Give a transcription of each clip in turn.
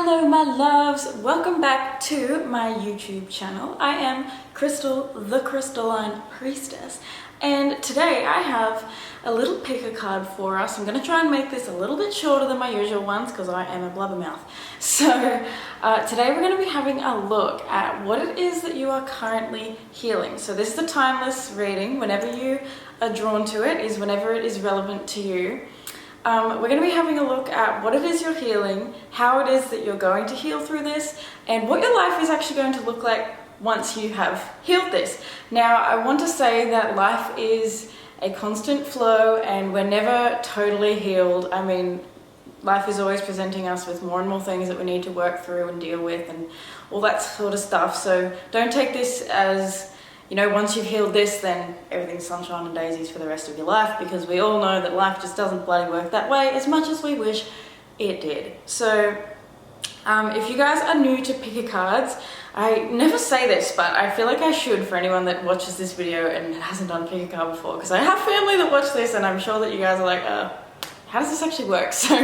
Hello my loves, welcome back to my YouTube channel. I am Crystal, the Crystalline Priestess, and today I have a little picker card for us. I'm going to try and make this a little bit shorter than my usual ones because I am a blabbermouth. So today we're going to be having a look at what it is that you are currently healing. So this is a timeless reading. Whenever you are drawn to it is whenever it is relevant to you. We're going to be having a look at what it is you're healing, how it is that you're going to heal through this, and what your life is actually going to look like once you have healed this. Now, I want to say that life is a constant flow and we're never totally healed. I mean, life is always presenting us with more and more things that we need to work through and deal with and all that sort of stuff. So don't take this as, you know, once you've healed this, then everything's sunshine and daisies for the rest of your life, because we all know that life just doesn't bloody work that way as much as we wish it did. So if you guys are new to picker cards, I never say this, but I feel like I should for anyone that watches this video and hasn't done picker card before, because I have family that watch this and I'm sure that you guys are like, how does this actually work? So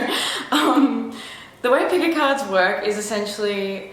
the way picker cards work is essentially,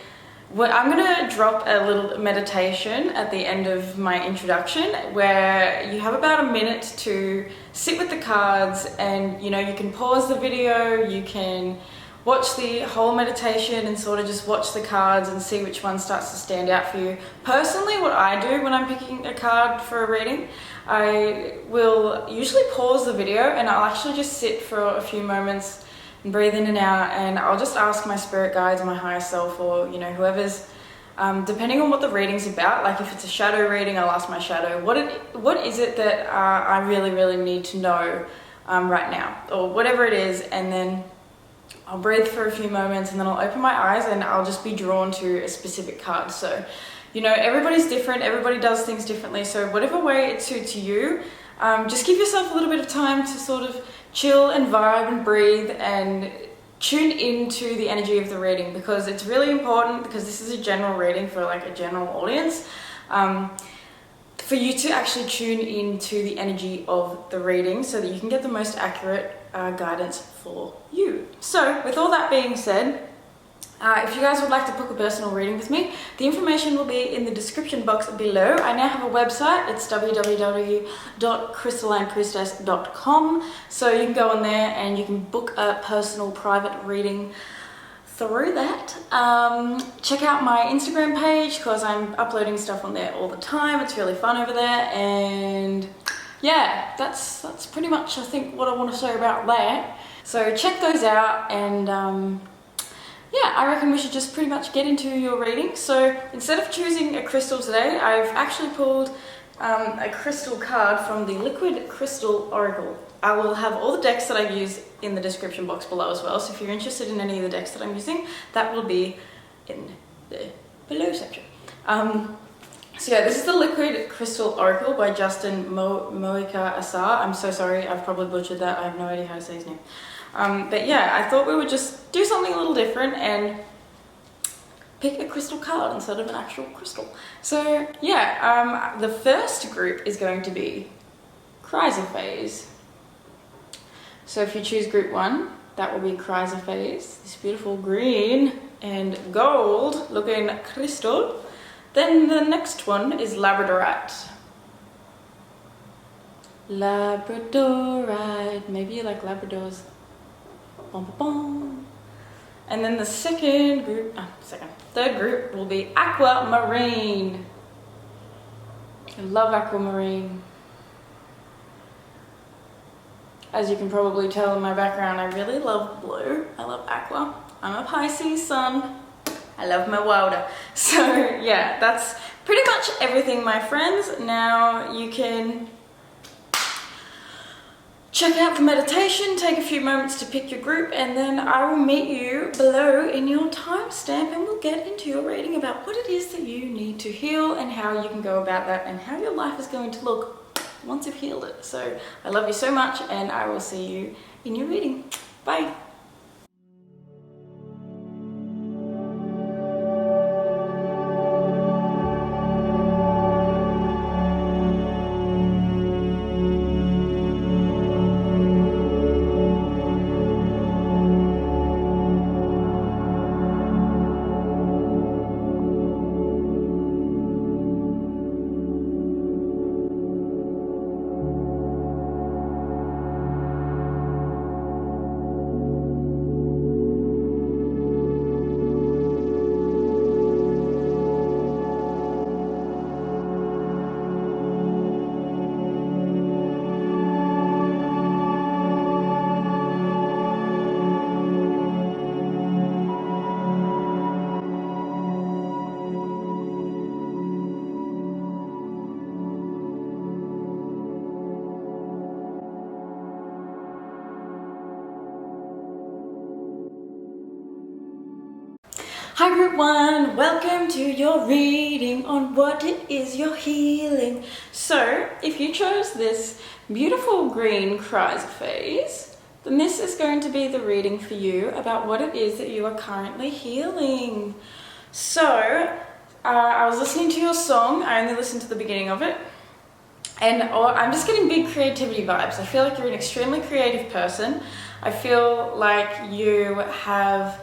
I'm going to drop a little meditation at the end of my introduction where you have about a minute to sit with the cards, and you know, you can pause the video, you can watch the whole meditation and sort of just watch the cards and see which one starts to stand out for you. Personally, what I do when I'm picking a card for a reading, I will usually pause the video and I'll actually just sit for a few moments and breathe in and out, and I'll just ask my spirit guides, my higher self, or you know, whoever's depending on what the reading's about. Like if it's a shadow reading, I'll ask my shadow, what is it that I really need to know right now, or whatever it is, and then I'll breathe for a few moments and then I'll open my eyes and I'll just be drawn to a specific card. So you know, everybody's different, everybody does things differently, so whatever way it suits you, just give yourself a little bit of time to sort of chill and vibe and breathe and tune into the energy of the reading, because it's really important, because this is a general reading for like a general audience, for you to actually tune into the energy of the reading so that you can get the most accurate guidance for you. So with all that being said, if you guys would like to book a personal reading with me, the information will be in the description box below. I now have a website. It's www.crystallinepriestess.com. So you can go on there and you can book a personal private reading through that. Check out my Instagram page because I'm uploading stuff on there all the time. It's really fun over there, and yeah, that's pretty much I think what I want to say about that. So check those out, and yeah, I reckon we should just pretty much get into your reading. So instead of choosing a crystal today, I've actually pulled a crystal card from the Liquid Crystal Oracle. I will have all the decks that I use in the description box below as well. So if you're interested in any of the decks that I'm using, that will be in the below section. So yeah, this is the Liquid Crystal Oracle by Justin Moika Asar. I'm so sorry, I've probably butchered that. I have no idea how to say his name. But yeah, I thought we would just do something a little different and pick a crystal card instead of an actual crystal. So yeah, the first group is going to be Chrysoprase. So if you choose group 1, that will be Chrysoprase, this beautiful green and gold looking crystal. Then the next one is Labradoraite. Labradoraite, maybe you like Labradors. Bom, bom, bom. And then the third group will be Aquamarine. I love Aquamarine. As you can probably tell in my background, I really love blue. I love aqua. I'm a Pisces sun. I love my water. So yeah, that's pretty much everything, my friends. Now you can check out the meditation, take a few moments to pick your group, and then I will meet you below in your timestamp, and we'll get into your reading about what it is that you need to heal and how you can go about that and how your life is going to look once you've healed it. So I love you so much, and I will see you in your reading. Bye. Hi Group 1, welcome to your reading on what it is you're healing. So, if you chose this beautiful green Chrysoprase, then this is going to be the reading for you about what it is that you are currently healing. So, I was listening to your song, I only listened to the beginning of it, and I'm just getting big creativity vibes. I feel like you're an extremely creative person. I feel like you have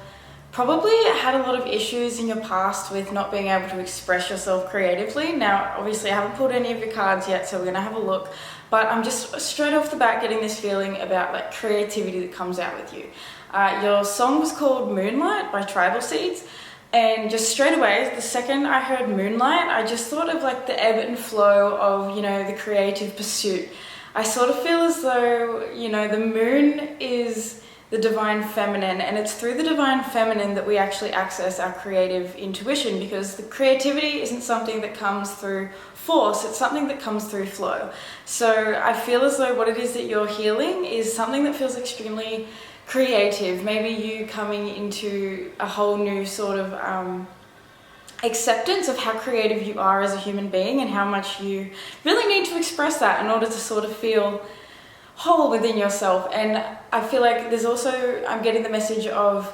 probably had a lot of issues in your past with not being able to express yourself creatively. Now, obviously I haven't pulled any of your cards yet, so we're gonna have a look, but I'm just straight off the bat getting this feeling about like creativity that comes out with you. Your song was called Moonlight by Tribal Seeds, and just straight away, the second I heard Moonlight, I just thought of like the ebb and flow of, you know, the creative pursuit. I sort of feel as though, you know, the moon is the divine feminine, and it's through the divine feminine that we actually access our creative intuition, because the creativity isn't something that comes through force, it's something that comes through flow. So I feel as though what it is that you're healing is something that feels extremely creative, maybe you coming into a whole new sort of acceptance of how creative you are as a human being and how much you really need to express that in order to sort of feel whole within yourself. And I feel like there's also, I'm getting the message of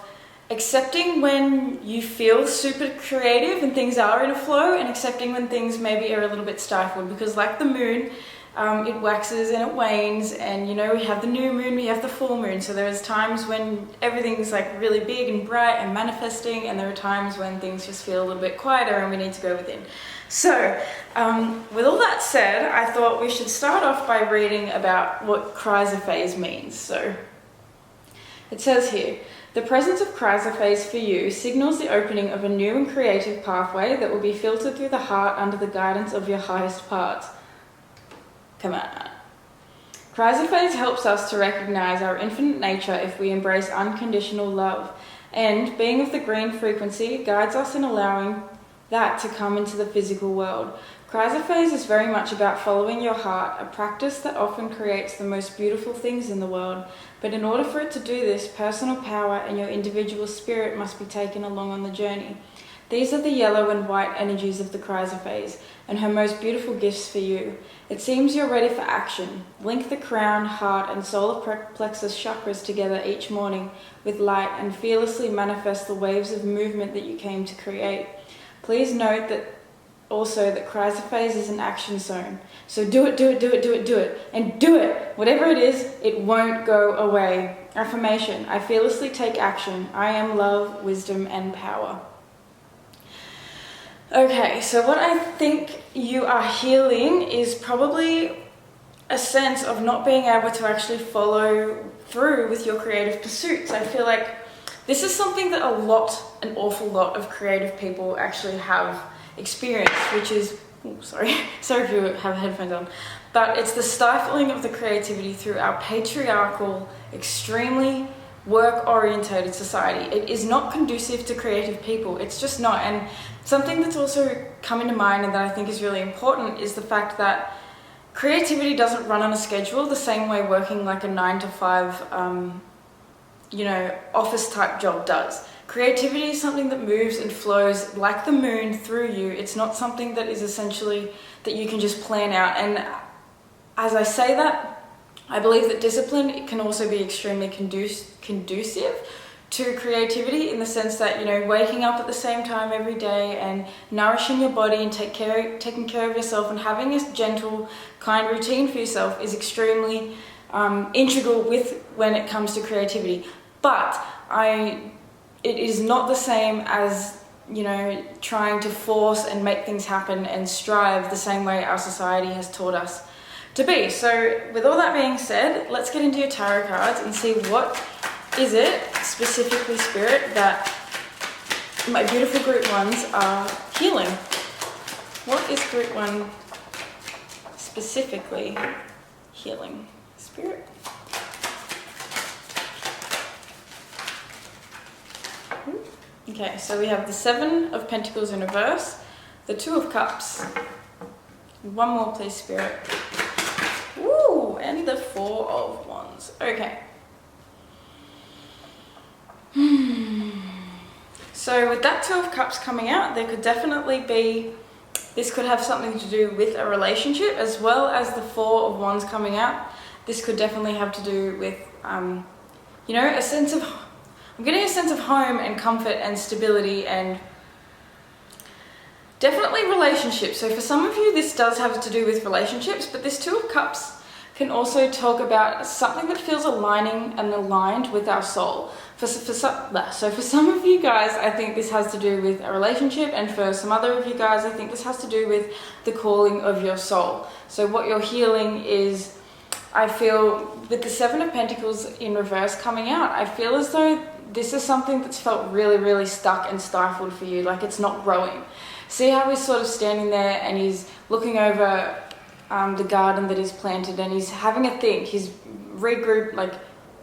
accepting when you feel super creative and things are in a flow, and accepting when things maybe are a little bit stifled, because like the moon, it waxes and it wanes, and you know, we have the new moon, we have the full moon, so there's times when everything's like really big and bright and manifesting, and there are times when things just feel a little bit quieter and we need to go within. So, with all that said, I thought we should start off by reading about what Chrysoprase means. So, it says here, the presence of Chrysoprase for you signals the opening of a new and creative pathway that will be filtered through the heart under the guidance of your highest parts. Come on. Chrysoprase helps us to recognize our infinite nature if we embrace unconditional love, and being of the green frequency guides us in allowing that to come into the physical world. Chrysoprase is very much about following your heart, a practice that often creates the most beautiful things in the world. But in order for it to do this, personal power and your individual spirit must be taken along on the journey. These are the yellow and white energies of the Chrysoprase, and her most beautiful gifts for you. It seems you're ready for action. Link the crown, heart, and solar plexus chakras together each morning with light and fearlessly manifest the waves of movement that you came to create. Please note that also that Chrysoprase is an action zone. So do it, and do it. Whatever it is, it won't go away. Affirmation, I fearlessly take action. I am love, wisdom, and power. Okay, so what I think you are healing is probably a sense of not being able to actually follow through with your creative pursuits. I feel like this is something that an awful lot of creative people actually have experienced, which is, sorry if you have headphones on, but it's the stifling of the creativity through our patriarchal, extremely work-orientated society. It is not conducive to creative people, it's just not. And something that's also coming to mind and that I think is really important is the fact that creativity doesn't run on a schedule the same way working like a 9-to-5 office type job does. Creativity is something that moves and flows like the moon through you. It's not something that is essentially that you can just plan out. And as I say that, I believe that discipline can also be extremely conducive to creativity, in the sense that, you know, waking up at the same time every day and nourishing your body and taking care of yourself and having a gentle, kind routine for yourself is extremely integral with when it comes to creativity. But it is not the same as, you know, trying to force and make things happen and strive the same way our society has taught us to be. So with all that being said, let's get into your tarot cards and see what is it, specifically Spirit, that my beautiful Group 1s are healing. What is Group 1 specifically healing? Spirit? Okay, so we have the 7 of Pentacles in reverse, the 2 of Cups. One more, please, Spirit. Woo! And the 4 of Wands. Okay. So with that Two of Cups coming out, there could definitely be, this could have something to do with a relationship, as well as the Four of Wands coming out. This could definitely have to do with, you know, a sense of, I'm getting a sense of home and comfort and stability and definitely relationships. So for some of you, this does have to do with relationships, but this Two of Cups can also talk about something that feels aligning and aligned with our soul. So for some of you guys, I think this has to do with a relationship, and for some other of you guys, I think this has to do with the calling of your soul. So what you're healing is, I feel with the Seven of Pentacles in reverse coming out, I feel as though this is something that's felt really, really stuck and stifled for you, like it's not growing. See how he's sort of standing there and he's looking over the garden that he's planted, and he's having a think, he's regrouped, like,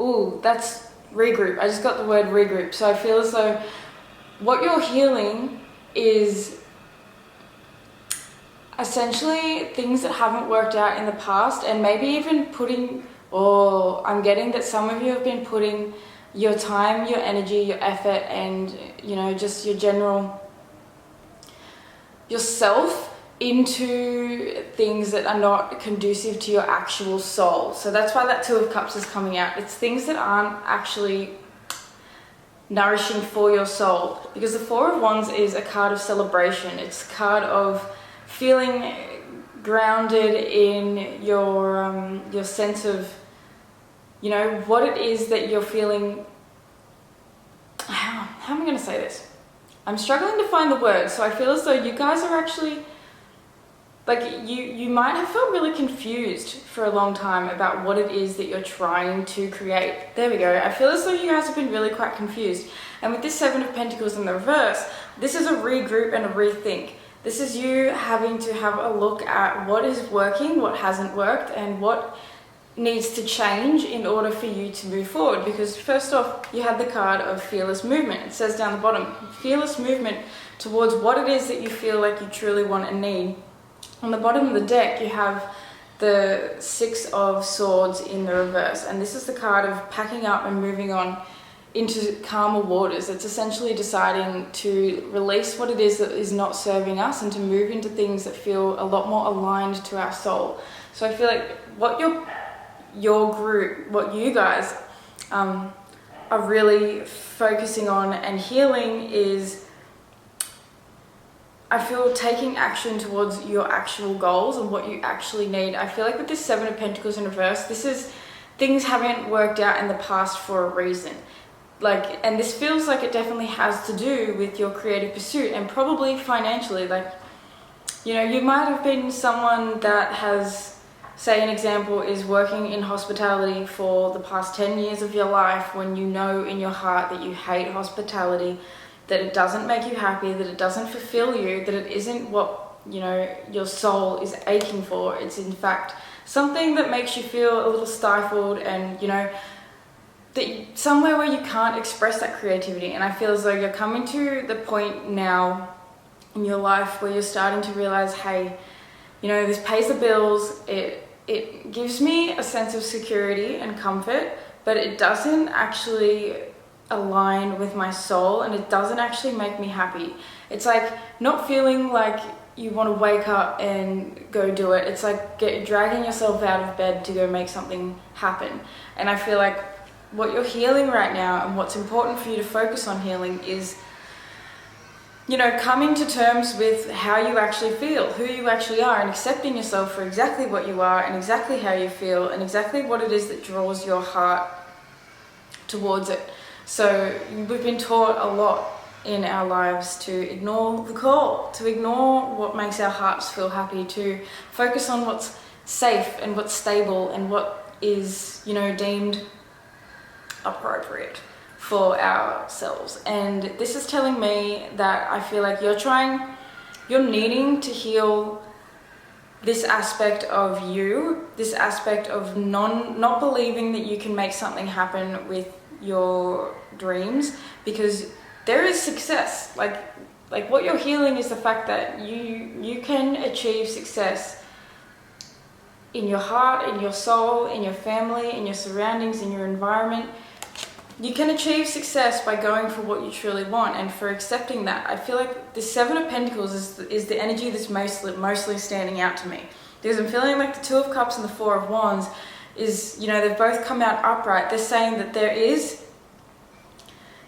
ooh, that's regroup. I just got the word regroup. So I feel as though what you're healing is essentially things that haven't worked out in the past, and maybe even putting, or I'm getting that some of you have been putting your time, your energy, your effort, and, you know, just your general yourself into things that are not conducive to your actual soul. So that's why that Two of Cups is coming out. It's things that aren't actually nourishing for your soul, because the Four of Wands is a card of celebration. It's a card of feeling grounded in your sense of, you know, what it is that you're feeling. How am I going to say this? I'm struggling to find the words. So I feel as though you guys are actually, like, you might have felt really confused for a long time about what it is that you're trying to create. There we go. I feel as though you guys have been really quite confused. And with this Seven of Pentacles in the reverse, this is a regroup and a rethink. This is you having to have a look at what is working, what hasn't worked, and what needs to change in order for you to move forward. Because first off, you had the card of fearless movement. It says down the bottom, fearless movement towards what it is that you feel like you truly want and need. On the bottom of the deck, you have the Six of Swords in the reverse, and this is the card of packing up and moving on into calmer waters. It's essentially deciding to release what it is that is not serving us and to move into things that feel a lot more aligned to our soul. So I feel like what your group, what you guys are really focusing on and healing is, I feel, taking action towards your actual goals and what you actually need. I feel like with this Seven of Pentacles in reverse, this is things haven't worked out in the past for a reason. Like, and this feels like it definitely has to do with your creative pursuit and probably financially. Like, you know, you might have been someone that has, say an example, is working in hospitality for the past 10 years of your life, when you know in your heart that you hate hospitality, that it doesn't make you happy, that it doesn't fulfill you, that it isn't what, you know, your soul is aching for. It's in fact something that makes you feel a little stifled, and, you know, that somewhere where you can't express that creativity. And I feel as though you're coming to the point now in your life where you're starting to realize, hey, you know, this pays the bills, it gives me a sense of security and comfort, but it doesn't actually align with my soul, and it doesn't actually make me happy. It's like not feeling like you want to wake up and go do it. It's like dragging yourself out of bed to go make something happen. And I feel like what you're healing right now, and what's important for you to focus on healing, is, you know, coming to terms with how you actually feel, who you actually are, and accepting yourself for exactly what you are and exactly how you feel and exactly what it is that draws your heart towards it. So we've been taught a lot in our lives to ignore the call, to ignore what makes our hearts feel happy, to focus on what's safe and what's stable and what is, you know, deemed appropriate for ourselves. And this is telling me that I feel like you're needing to heal this aspect of you, this aspect of not believing that you can make something happen with your dreams, because there is success. Like what you're healing is the fact that you can achieve success in your heart, in your soul, in your family, in your surroundings, in your environment. you can achieve success by going for what you truly want and for accepting that. I feel like the Seven of Pentacles is the energy that's mostly standing out to me. Because I'm feeling like the Two of Cups and the Four of Wands is, you know, they've both come out upright. They're saying that there is,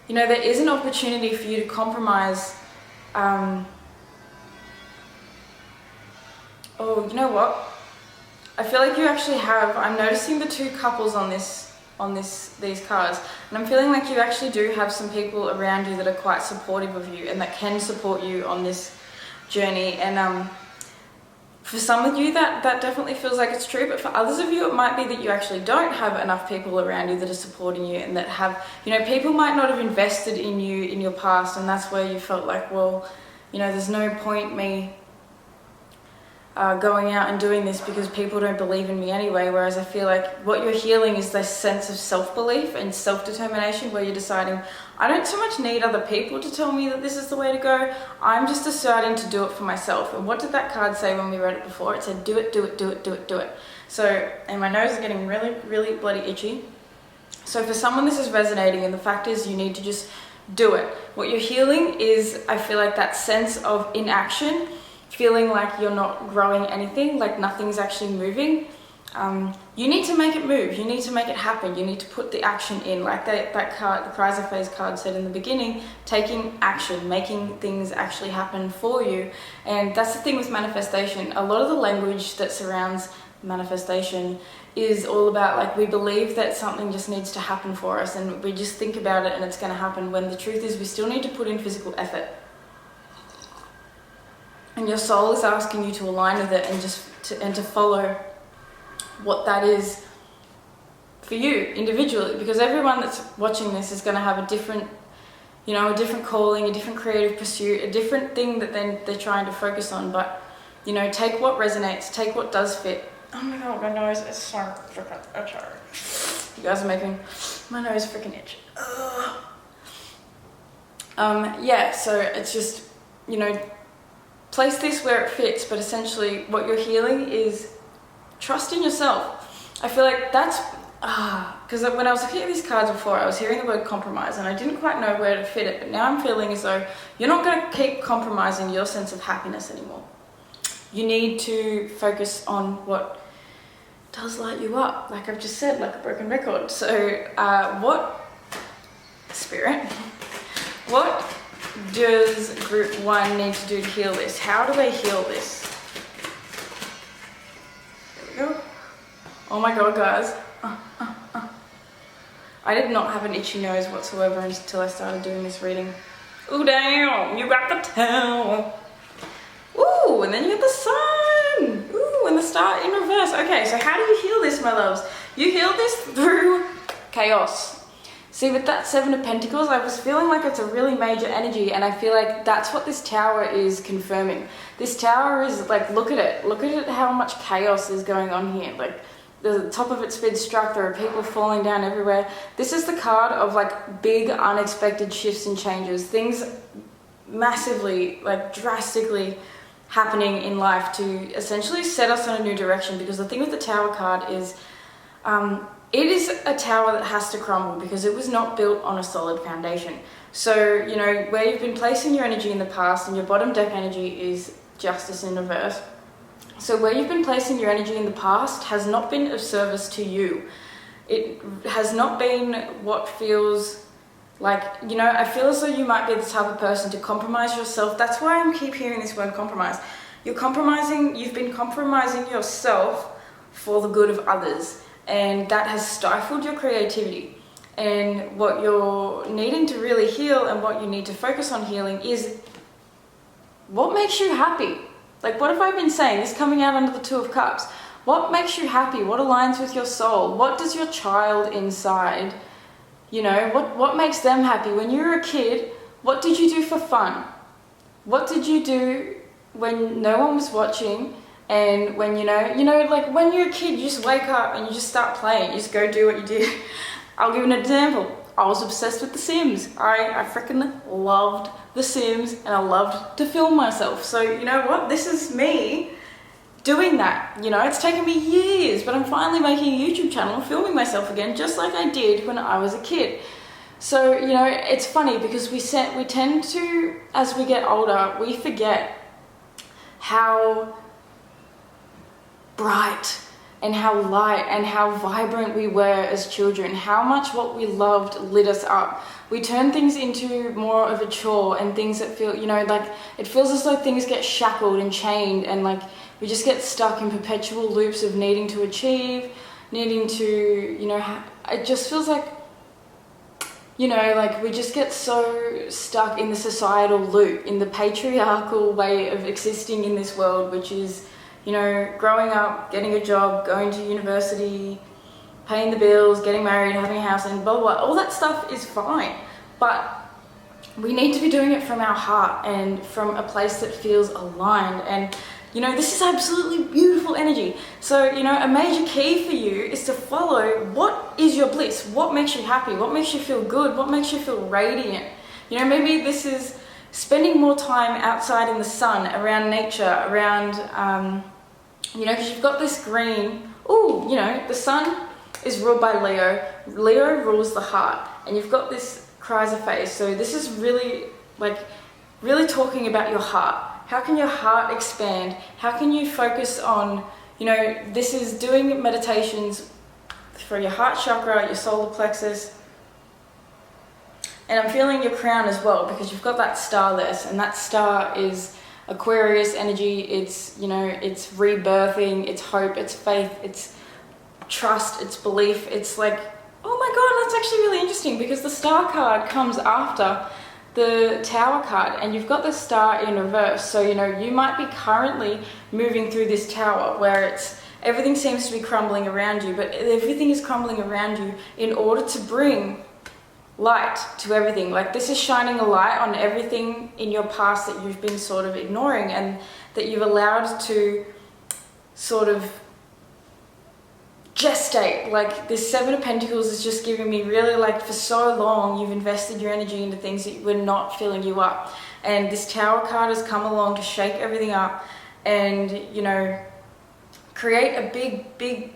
you know, there is an opportunity for you to compromise. Oh, you know what? I feel like you actually have, I'm noticing the two couples on these cards, and I'm feeling like you actually do have some people around you that are quite supportive of you and that can support you on this journey. And for some of you that definitely feels like it's true, but for others of you it might be that you actually don't have enough people around you that are supporting you, and that have, you know, people might not have invested in you in your past, and that's where you felt like, well, you know, there's no point me going out and doing this because people don't believe in me anyway. Whereas I feel like what you're healing is this sense of self-belief and self-determination, where you're deciding, I don't so much need other people to tell me that this is the way to go. I'm just deciding to do it for myself. And what did that card say when we read it before? It said, do it, do it, do it, do it, do it. So, and my nose is getting really, really bloody itchy. So for someone this is resonating, and the fact is you need to just do it. What you're healing is, I feel like, that sense of inaction, feeling like you're not growing anything, like nothing's actually moving. You need to make it move. You need to make it happen. You need to put the action in. Like that card, the Chrysoprase card said in the beginning, taking action, making things actually happen for you. And that's the thing with manifestation. A lot of the language that surrounds manifestation is all about, like, we believe that something just needs to happen for us, and we just think about it and it's going to happen, when the truth is we still need to put in physical effort. And your soul is asking you to align with it and to follow what that is for you individually, because everyone that's watching this is going to have a different, you know, a different calling, a different creative pursuit, a different thing that then they're trying to focus on. But, you know, take what resonates, take what does fit. Oh my god, my nose is so freaking itchy. You guys are making my nose freaking itch. Yeah, so it's just, you know, place this where it fits, but essentially what you're healing is trust in yourself. I feel like that's, because when I was looking at these cards before, I was hearing the word compromise and I didn't quite know where to fit it, but now I'm feeling as though you're not going to keep compromising your sense of happiness anymore. You need to focus on what does light you up, like I've just said, like a broken record. So what, Spirit, what does group 1 need to do to heal this? How do they heal this? There we go. Oh my god, guys. I did not have an itchy nose whatsoever until I started doing this reading. Ooh, damn, you got the Tower. Ooh, and then you got the Sun. Ooh, and the Star in reverse. Okay, so how do you heal this, my loves? You heal this through chaos. See, with that Seven of Pentacles, I was feeling like it's a really major energy, and I feel like that's what this Tower is confirming. This Tower is like, look at it. Look at it, how much chaos is going on here. Like, the top of it's been struck, there are people falling down everywhere. This is the card of like big unexpected shifts and changes. Things massively, like drastically happening in life to essentially set us on a new direction. Because the thing with the Tower card is, it is a tower that has to crumble because it was not built on a solid foundation. So, you know, where you've been placing your energy in the past, and your bottom deck energy is Justice in reverse. So where you've been placing your energy in the past has not been of service to you. It has not been what feels like, you know, I feel as though you might be the type of person to compromise yourself. That's why I keep hearing this word compromise. You've been compromising yourself for the good of others. And that has stifled your creativity. And what you're needing to really heal, and what you need to focus on healing, is what makes you happy. Like, what have I been saying? This coming out under the Two of Cups. What makes you happy? What aligns with your soul? What does your child inside, you know, what makes them happy? When you were a kid, what did you do for fun? What did you do when no one was watching? And when, you know, like when you're a kid, you just wake up and you just start playing. You just go do what you do. I'll give an example. I was obsessed with The Sims. I freaking loved The Sims, and I loved to film myself. So, you know what? This is me doing that. You know, it's taken me years, but I'm finally making a YouTube channel and filming myself again, just like I did when I was a kid. So, you know, it's funny because we tend to, as we get older, we forget how bright and how light and how vibrant we were as children, how much what we loved lit us up. We turn things into more of a chore and things that feel, you know, like it feels as though things get shackled and chained, and like we just get stuck in perpetual loops of needing to achieve, needing to, you know, it just feels like, you know, like we just get so stuck in the societal loop, in the patriarchal way of existing in this world, which is, you know, growing up, getting a job, going to university, paying the bills, getting married, having a house, and blah, blah, blah. All that stuff is fine, but we need to be doing it from our heart and from a place that feels aligned. And, you know, this is absolutely beautiful energy. So, you know, a major key for you is to follow what is your bliss, what makes you happy, what makes you feel good, what makes you feel radiant. You know, maybe this is spending more time outside in the sun, around nature, around, you know, because you've got this green, you know, the sun is ruled by Leo. Leo rules the heart, and you've got this Chrysoprase. So this is really, like, really talking about your heart. How can your heart expand? How can you focus on, you know, this is doing meditations for your heart chakra, your solar plexus, and I'm feeling your crown as well, because you've got that star there, and that star is Aquarius energy. It's, you know, it's rebirthing, it's hope, it's faith, it's trust, it's belief. It's like, oh my god, that's actually really interesting, because the star card comes after the tower card, and you've got the star in reverse. So, you know, you might be currently moving through this tower where it's, everything seems to be crumbling around you, but everything is crumbling around you in order to bring light to everything. Like, this is shining a light on everything in your past that you've been sort of ignoring, and that you've allowed to sort of gestate. Like, this Seven of Pentacles is just giving me really, like, for so long you've invested your energy into things that were not filling you up, and this Tower card has come along to shake everything up and, you know, create a big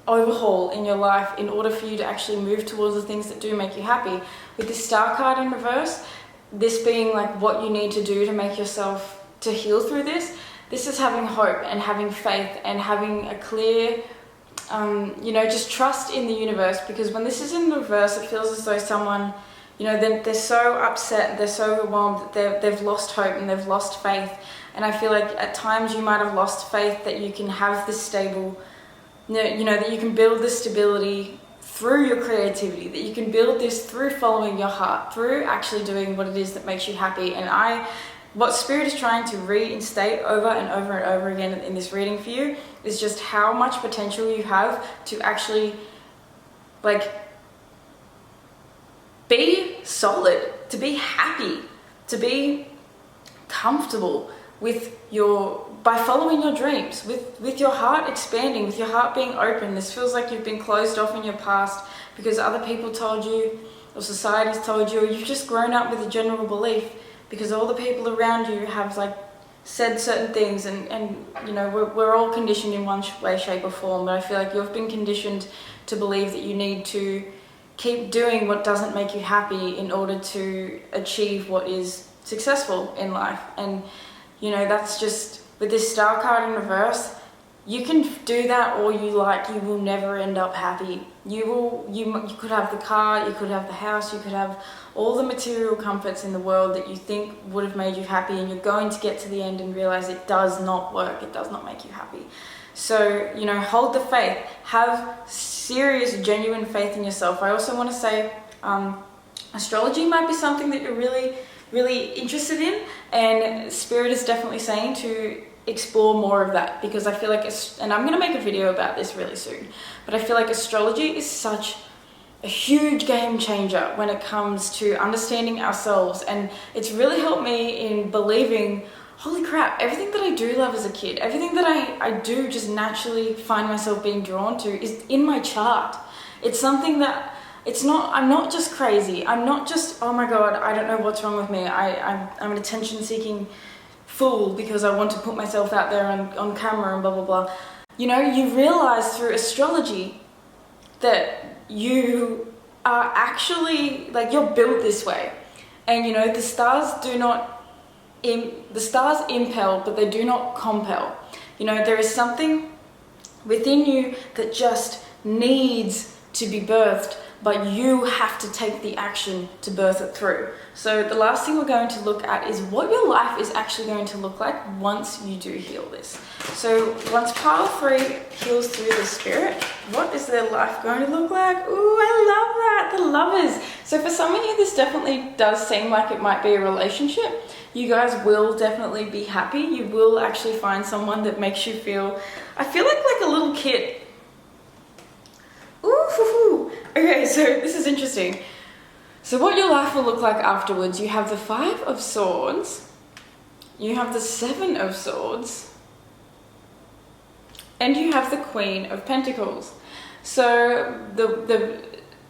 overhaul in your life in order for you to actually move towards the things that do make you happy. With this Star card in reverse, this being like what you need to do to make yourself, to heal through this is having hope and having faith and having a clear, you know, just trust in the universe. Because when this is in reverse, it feels as though someone, you know, they're so upset, they're so overwhelmed, that they've lost hope and they've lost faith. And I feel like at times you might have lost faith that you can have this stable, you know, that you can build this stability through your creativity, that you can build this through following your heart, through actually doing what it is that makes you happy. And what Spirit is trying to reinstate over and over and over again in this reading for you is just how much potential you have to actually, like, be solid, to be happy, to be comfortable with by following your dreams, with your heart expanding, with your heart being open. This feels like you've been closed off in your past because other people told you, or society's told you, or you've just grown up with a general belief because all the people around you have, like, said certain things, and you know, we're all conditioned in one way, shape or form. But I feel like you've been conditioned to believe that you need to keep doing what doesn't make you happy in order to achieve what is successful in life. And, you know, that's just, with this Star card in reverse, you can do that all you like, you will never end up happy. You could have the car, you could have the house, you could have all the material comforts in the world that you think would have made you happy, and you're going to get to the end and realize it does not work, it does not make you happy. So, you know, hold the faith, have serious, genuine faith in yourself. I also want to say, astrology might be something that you're really interested in, and Spirit is definitely saying to explore more of that, because I feel like, and I'm going to make a video about this really soon, but I feel like astrology is such a huge game changer when it comes to understanding ourselves, and it's really helped me in believing, holy crap, everything that I do love as a kid, everything that I do just naturally find myself being drawn to is in my chart. It's something that, I'm not just crazy, I'm not just, oh my god, I don't know what's wrong with me, I'm an attention-seeking fool because I want to put myself out there on camera and blah blah blah. You know, you realize through astrology that you are actually, like, you're built this way. And you know, the stars impel, but they do not compel. You know, there is something within you that just needs to be birthed, but you have to take the action to birth it through. So the last thing we're going to look at is what your life is actually going to look like once you do heal this. So once pile 3 heals through the spirit, what is their life going to look like? Ooh, I love that, the lovers. So for some of you, this definitely does seem like it might be a relationship. You guys will definitely be happy. You will actually find someone that makes you feel, I feel like a little kid. Ooh, okay, so this is interesting. So what your life will look like afterwards, you have the 5 of Swords, you have the 7 of Swords, and you have the Queen of Pentacles. So the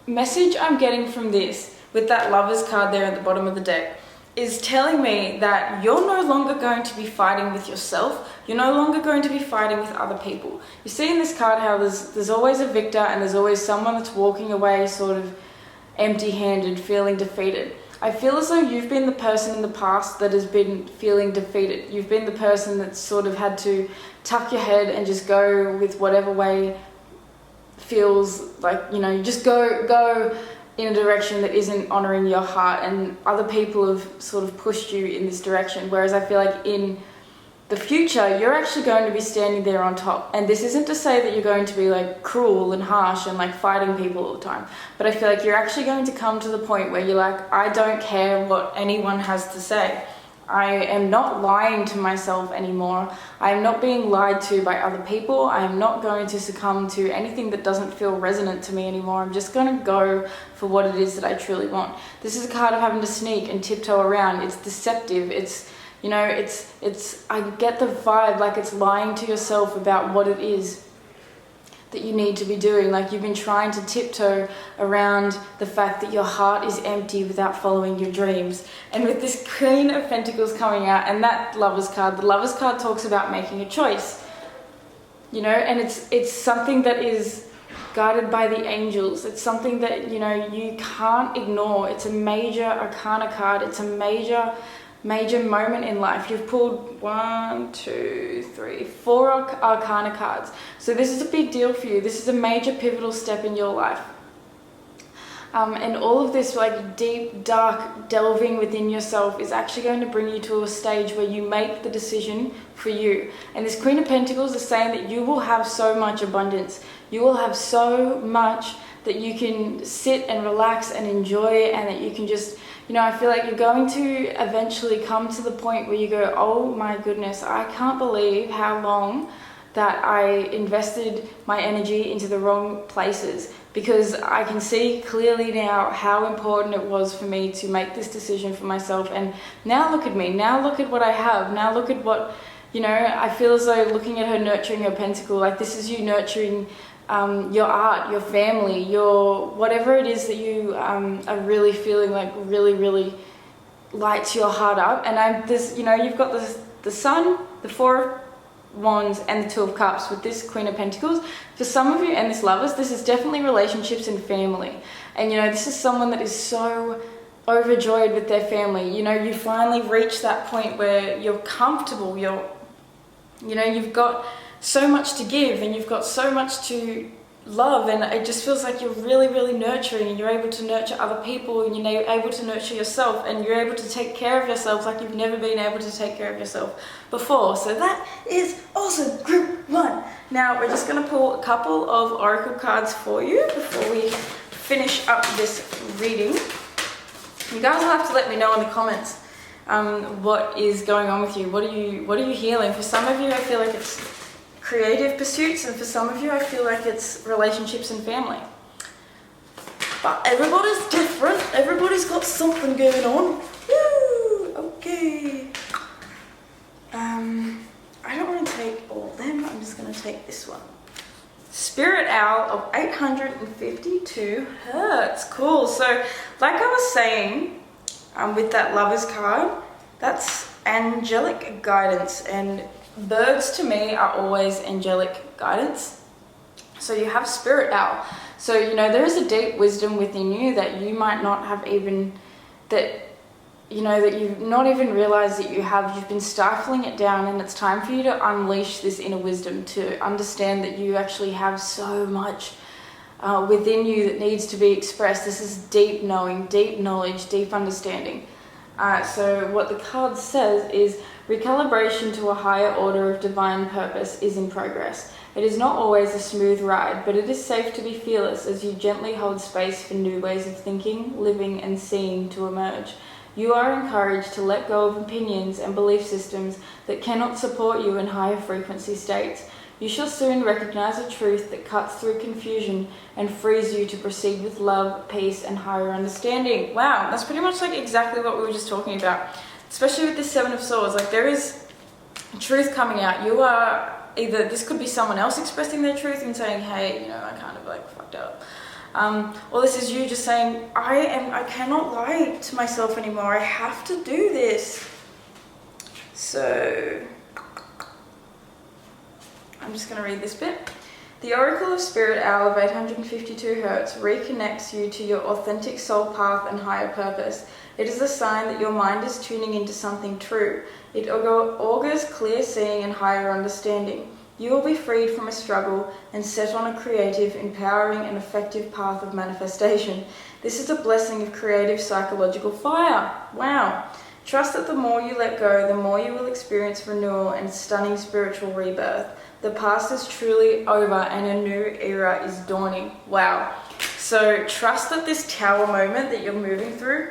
message I'm getting from this, with that Lovers card there at the bottom of the deck, is telling me that you're no longer going to be fighting with yourself. You're no longer going to be fighting with other people. You see in this card how there's always a victor, and there's always someone that's walking away sort of empty-handed, feeling defeated. I feel as though you've been the person in the past that has been feeling defeated. You've been the person that's sort of had to tuck your head and just go with whatever way feels like, you know, you just go in a direction that isn't honoring your heart, and other people have sort of pushed you in this direction. Whereas I feel like in the future, you're actually going to be standing there on top. And this isn't to say that you're going to be like cruel and harsh and like fighting people all the time, but I feel like you're actually going to come to the point where you're like, I don't care what anyone has to say. I am not lying to myself anymore. I am not being lied to by other people. I am not going to succumb to anything that doesn't feel resonant to me anymore. I'm just going to go for what it is that I truly want. This is a card of having to sneak and tiptoe around. It's deceptive. It's, you know, I get the vibe like it's lying to yourself about what it is that you need to be doing. Like you've been trying to tiptoe around the fact that your heart is empty without following your dreams. And with this Queen of Pentacles coming out and that Lovers card, the Lovers card talks about making a choice, you know, and it's something that is guided by the angels. It's something that, you know, you can't ignore. It's a major arcana card. It's a major moment in life. You've pulled 4 arcana cards. So this is a big deal for you. This is a major pivotal step in your life. And all of this like deep, dark delving within yourself is actually going to bring you to a stage where you make the decision for you. And this Queen of Pentacles is saying that you will have so much abundance. You will have so much that you can sit and relax and enjoy, and that you can just, you know, I feel like you're going to eventually come to the point where you go, oh my goodness, I can't believe how long that I invested my energy into the wrong places, because I can see clearly now how important it was for me to make this decision for myself. And now look at me, now look at what I have, now look at what, you know, I feel as though looking at her nurturing her pentacle, like this is you nurturing your art, your family, your whatever it is that you are really feeling like really lights your heart up. And there's, you know, you've got the Sun, the 4 of Wands, and the 2 of Cups with this Queen of Pentacles. For some of you and this Lovers, this is definitely relationships and family. And you know, this is someone that is so overjoyed with their family. You know, you finally reach that point where you're comfortable, you know, you've got so much to give and you've got so much to love, and it just feels like you're really nurturing, and you're able to nurture other people, and you're able to nurture yourself, and you're able to take care of yourself like you've never been able to take care of yourself before. So that is awesome, group 1. Now we're just going to pull a couple of oracle cards for you before we finish up this reading. You guys will have to let me know in the comments what is going on with you. What are you healing? For some of you, I feel like it's creative pursuits, and for some of you I feel like it's relationships and family. But everybody's different. Everybody's got something going on. Woo! Okay. I don't want to take all of them. I'm just going to take this one. Spirit Owl of 852 Hertz. Cool. So like I was saying with that Lovers card, that's angelic guidance, and birds to me are always angelic guidance. So you have Spirit Owl. So, you know, there is a deep wisdom within you that you might not have even, that you've not even realized that you have. You've been stifling it down, and it's time for you to unleash this inner wisdom, to understand that you actually have so much within you that needs to be expressed. This is deep knowing, deep knowledge, deep understanding. So what the card says is, recalibration to a higher order of divine purpose is in progress. It is not always a smooth ride, but it is safe to be fearless as you gently hold space for new ways of thinking, living, and seeing to emerge. You are encouraged to let go of opinions and belief systems that cannot support you in higher frequency states. You shall soon recognize a truth that cuts through confusion and frees you to proceed with love, peace, and higher understanding. Wow, that's pretty much like exactly what we were just talking about. Especially with this Seven of Swords, like there is truth coming out. You are either, this could be someone else expressing their truth and saying, hey, you know, I kind of like fucked up. Or this is you just saying, I cannot lie to myself anymore. I have to do this. So I'm just going to read this bit. The Oracle of Spirit Owl of 852 Hertz reconnects you to your authentic soul path and higher purpose. It is a sign that your mind is tuning into something true. It augurs clear seeing and higher understanding. You will be freed from a struggle and set on a creative, empowering, and effective path of manifestation. This is a blessing of creative psychological fire. Wow. Trust that the more you let go, the more you will experience renewal and stunning spiritual rebirth. The past is truly over and a new era is dawning. Wow. So trust that this tower moment that you're moving through,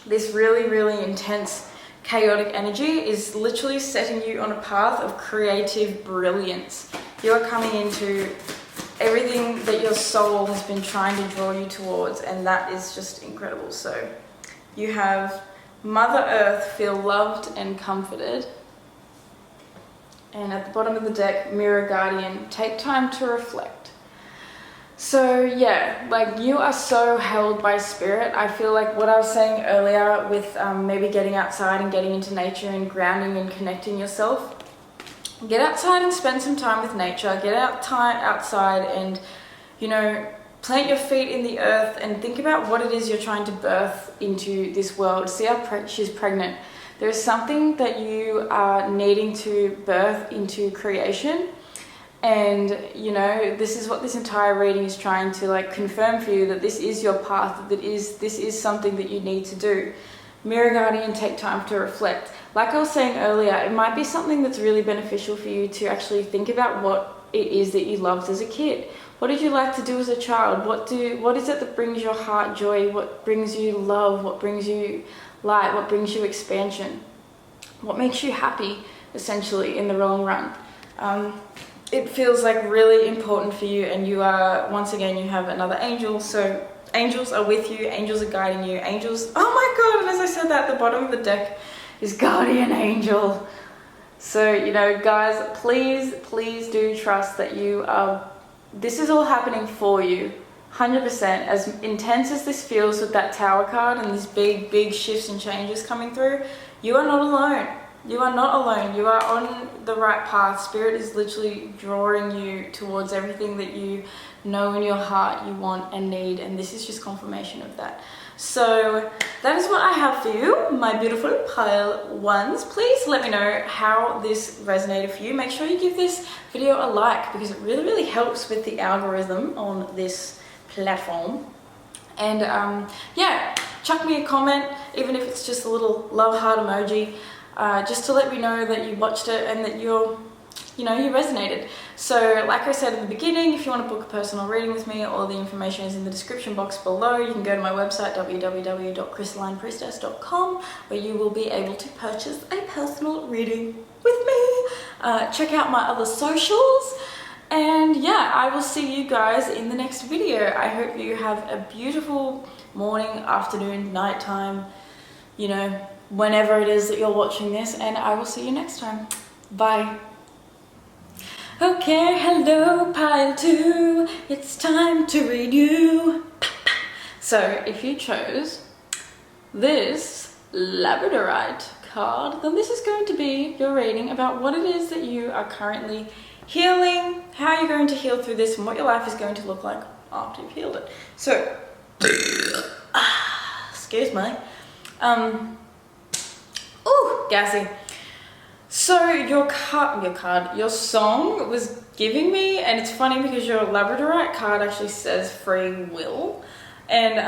this really, really intense chaotic energy, is literally setting you on a path of creative brilliance. You are coming into everything that your soul has been trying to draw you towards, and that is just incredible. So you have Mother Earth, feel loved and comforted. And at the bottom of the deck, Mirror Guardian, take time to reflect. So yeah, like you are so held by spirit. I feel like what I was saying earlier with maybe getting outside and getting into nature and grounding and connecting yourself. Get outside and spend some time with nature. Get outside and, you know, plant your feet in the earth and think about what it is you're trying to birth into this world. See how she's pregnant. There's something that you are needing to birth into creation. And, you know, this is what this entire reading is trying to like confirm for you, that this is your path, that this is something that you need to do. Mirror Guardian, take time to reflect. Like I was saying earlier, it might be something that's really beneficial for you to actually think about what it is that you loved as a kid. What did you like to do as a child? What is it that brings your heart joy? What brings you love? What brings you light? What brings you expansion? What makes you happy, essentially, in the long run? It feels like really important for you, and you are, once again, you have another angel. So angels are with you, angels are guiding you, angels, oh my god, and as I said that, at the bottom of the deck is guardian angel. So, you know, guys, please do trust that you are, this is all happening for you, 100%. As intense as this feels with that Tower card and these big shifts and changes coming through, you are not alone. You are not alone. You are on the right path. Spirit is literally drawing you towards everything that you know in your heart you want and need, and this is just confirmation of that. So that is what I have for you, my beautiful pile ones. Please let me know how this resonated for you. Make sure you give this video a like, because it really helps with the algorithm on this platform. And yeah, chuck me a comment, even if it's just a little love heart emoji. Just to let me know that you watched it and that you resonated. So like I said in the beginning, if you want to book a personal reading with me, all the information is in the description box below. You can go to my website, www.crystallinepriestess.com, where you will be able to purchase a personal reading with me. Check out my other socials. And yeah, I will see you guys in the next video. I hope you have a beautiful morning, afternoon, nighttime, you know, whenever it is that you're watching this, and I will see you next time. Bye. Okay, hello pile 2, it's time to read you. So if you chose this Labradorite card, then this is going to be your reading about what it is that you are currently healing, how you're going to heal through this, and what your life is going to look like after you've healed it. So, excuse me. Ooh, gassy. So your song was giving me, and it's funny because your Labradorite card actually says free will. And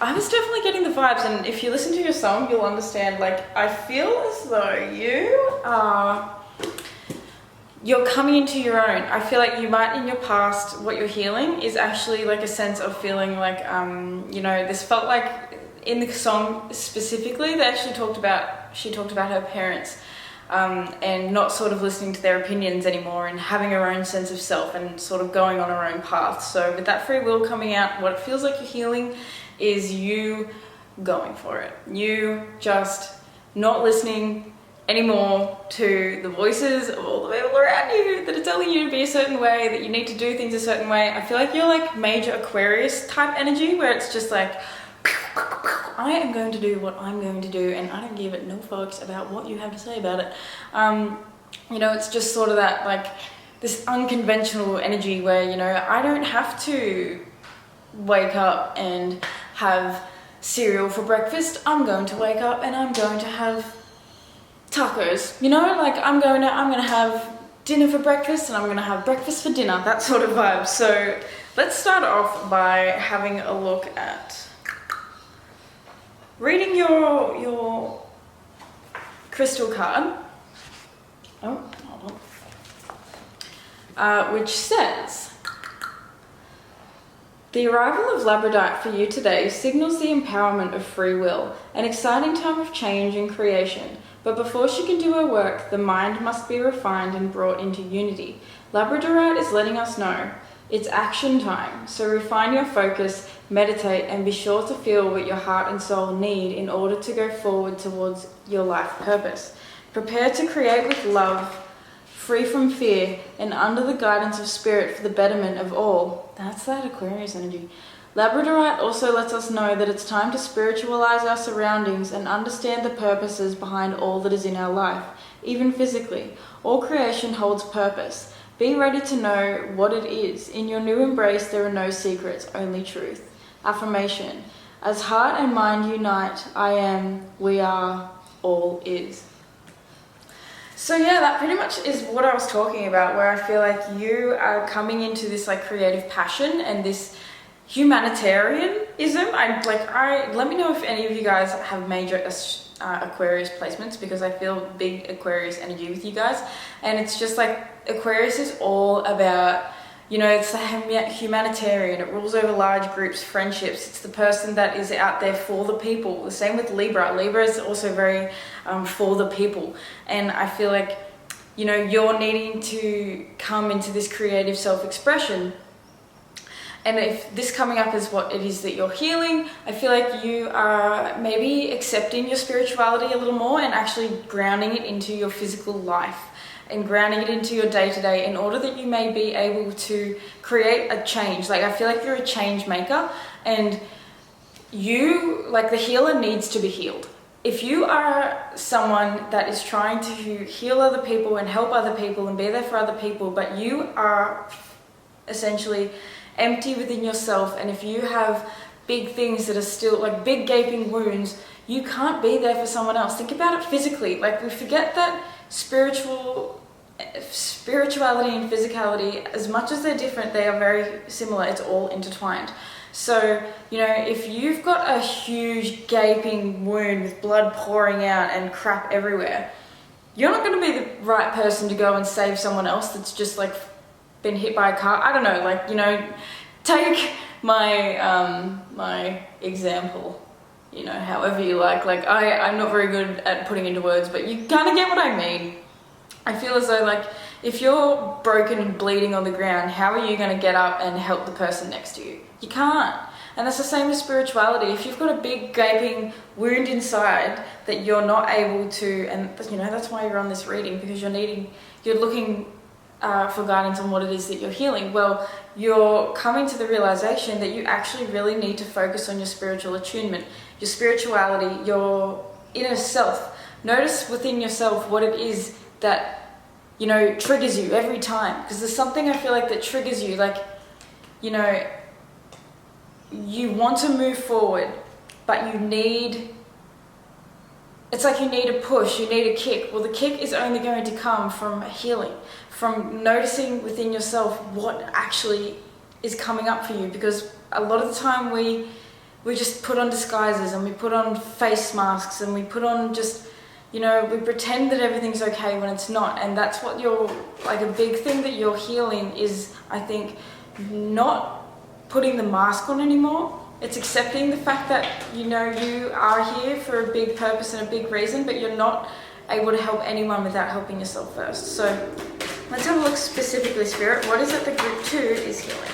I was definitely getting the vibes, and if you listen to your song, you'll understand, like, I feel as though you're coming into your own. I feel like you might, in your past, what you're healing is actually like a sense of feeling like, you know, this felt like in the song specifically, she talked about her parents and not sort of listening to their opinions anymore and having her own sense of self and sort of going on her own path. So with that free will coming out, what it feels like you're healing is you going for it. You just not listening anymore to the voices of all the people around you that are telling you to be a certain way, that you need to do things a certain way. I feel like you're like major Aquarius type energy, where it's just like, I am going to do what I'm going to do, and I don't give it no fucks about what you have to say about it. You know, it's just sort of that, like, this unconventional energy where, you know, I don't have to wake up and have cereal for breakfast. I'm going to wake up and I'm going to have tacos, you know, like I'm gonna have dinner for breakfast and I'm gonna have breakfast for dinner, that sort of vibe. So let's start off by having a look at reading your crystal card. Oh, hold on. Which says, the arrival of Labradorite for you today signals the empowerment of free will, an exciting time of change and creation. But before she can do her work, the mind must be refined and brought into unity. Labradorite is letting us know it's action time, so refine your focus, meditate, and be sure to feel what your heart and soul need in order to go forward towards your life purpose. Prepare to create with love, free from fear, and under the guidance of spirit for the betterment of all. That's that Aquarius energy. Labradorite also lets us know that it's time to spiritualize our surroundings and understand the purposes behind all that is in our life, even physically. All creation holds purpose. Be ready to know what it is. In your new embrace, there are no secrets, only truth. Affirmation. As heart and mind unite, I am, we are, all is. So yeah, that pretty much is what I was talking about, where I feel like you are coming into this like creative passion and this humanitarianism. Let me know if any of you guys have major Aquarius placements, because I feel big Aquarius energy with you guys. And it's just like Aquarius is all about, you know, it's the humanitarian. It rules over large groups, friendships. It's the person that is out there for the people. The same with Libra. Libra is also very for the people. And I feel like, you know, you're needing to come into this creative self-expression. And if this coming up is what it is that you're healing, I feel like you are maybe accepting your spirituality a little more and actually grounding it into your physical life and grounding it into your day-to-day in order that you may be able to create a change. Like, I feel like you're a change maker, and you, like, the healer needs to be healed. If you are someone that is trying to heal other people and help other people and be there for other people, but you are essentially empty within yourself, and if you have big things that are still like big gaping wounds, you can't be there for someone else. Think about it physically. Like, we forget that spirituality and physicality, as much as they're different, they are very similar. It's all intertwined. So, you know, if you've got a huge gaping wound with blood pouring out and crap everywhere, you're not going to be the right person to go and save someone else that's just like been hit by a car. I don't know, like, you know, take my my example, you know, however you like. Like, I'm not very good at putting into words, but you kind of get what I mean. I feel as though, like, if you're broken and bleeding on the ground, how are you going to get up and help the person next to you? You can't. And that's the same with spirituality. If you've got a big gaping wound inside that you're not able to, and you know, that's why you're on this reading, because you're looking for guidance on what it is that you're healing. Well, you're coming to the realization that you actually really need to focus on your spiritual attunement, your spirituality, your inner self. Notice within yourself what it is that, you know, triggers you every time. Because there's something I feel like that triggers you. Like, you know, you want to move forward, but it's like you need a push, you need a kick. Well, the kick is only going to come from healing, from noticing within yourself what actually is coming up for you, because a lot of the time we just put on disguises and we put on face masks and we put on just, you know, we pretend that everything's okay when it's not. And that's what like a big thing that you're healing is, I think, not putting the mask on anymore. It's accepting the fact that, you know, you are here for a big purpose and a big reason, but you're not able to help anyone without helping yourself first. So let's have a look specifically, Spirit. What is it that group 2 is healing?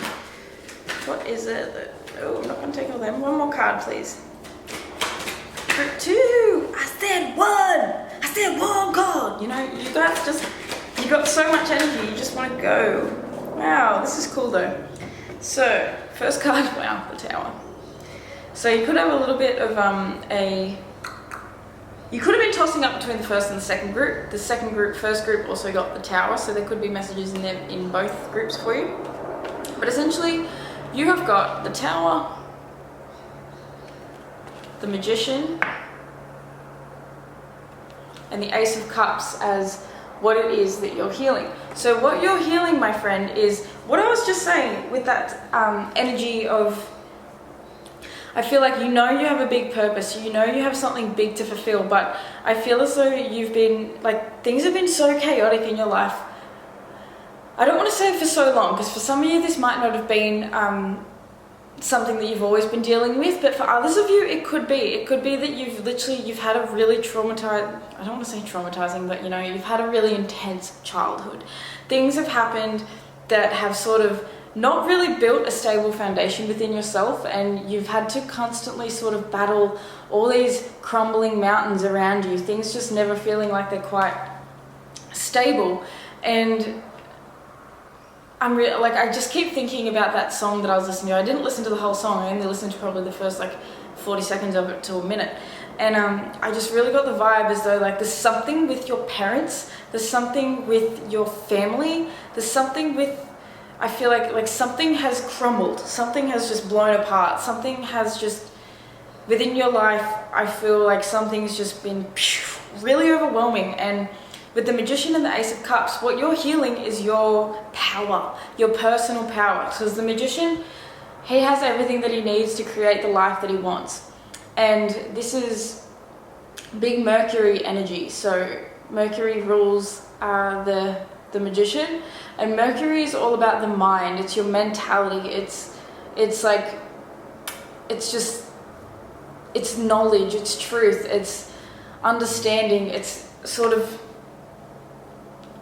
What is it that, oh, I'm not going to take all them. One more card, please. Group 2. I said one card. You know, you guys you got so much energy. You just want to go. Wow, this is cool though. So, first card, wow, the Tower. So you could have a little bit of you could have been tossing up between the first and the second group. The first group also got the Tower, so there could be messages in there in both groups for you. But essentially, you have got the Tower, the Magician, and the Ace of Cups as what it is that you're healing. So what you're healing, my friend, is what I was just saying with that energy of, I feel like you know you have a big purpose, you know you have something big to fulfill, but I feel as though you've been, like, things have been so chaotic in your life. I don't want to say for so long, because for some of you this might not have been something that you've always been dealing with, but for others of you it could be. It could be that you've had a really I don't want to say traumatizing, but you know, you've had a really intense childhood. Things have happened that have sort of not really built a stable foundation within yourself, and you've had to constantly sort of battle all these crumbling mountains around you, things just never feeling like they're quite stable. And I just keep thinking about that song that I was listening to. I didn't listen to the whole song, I only listened to probably the first 40 seconds of it to a minute. And I just really got the vibe as though there's something with your parents, there's something with your family, there's something with, I feel like something has crumbled, something has just blown apart, something has just, within your life, I feel like something's just been really overwhelming. And with the Magician and the Ace of Cups, what you're healing is your power, your personal power. Because the Magician, he has everything that he needs to create the life that he wants. And this is big Mercury energy. So Mercury rules the Magician, and Mercury is all about the mind. It's your mentality. It's knowledge, it's truth, it's understanding, it's sort of,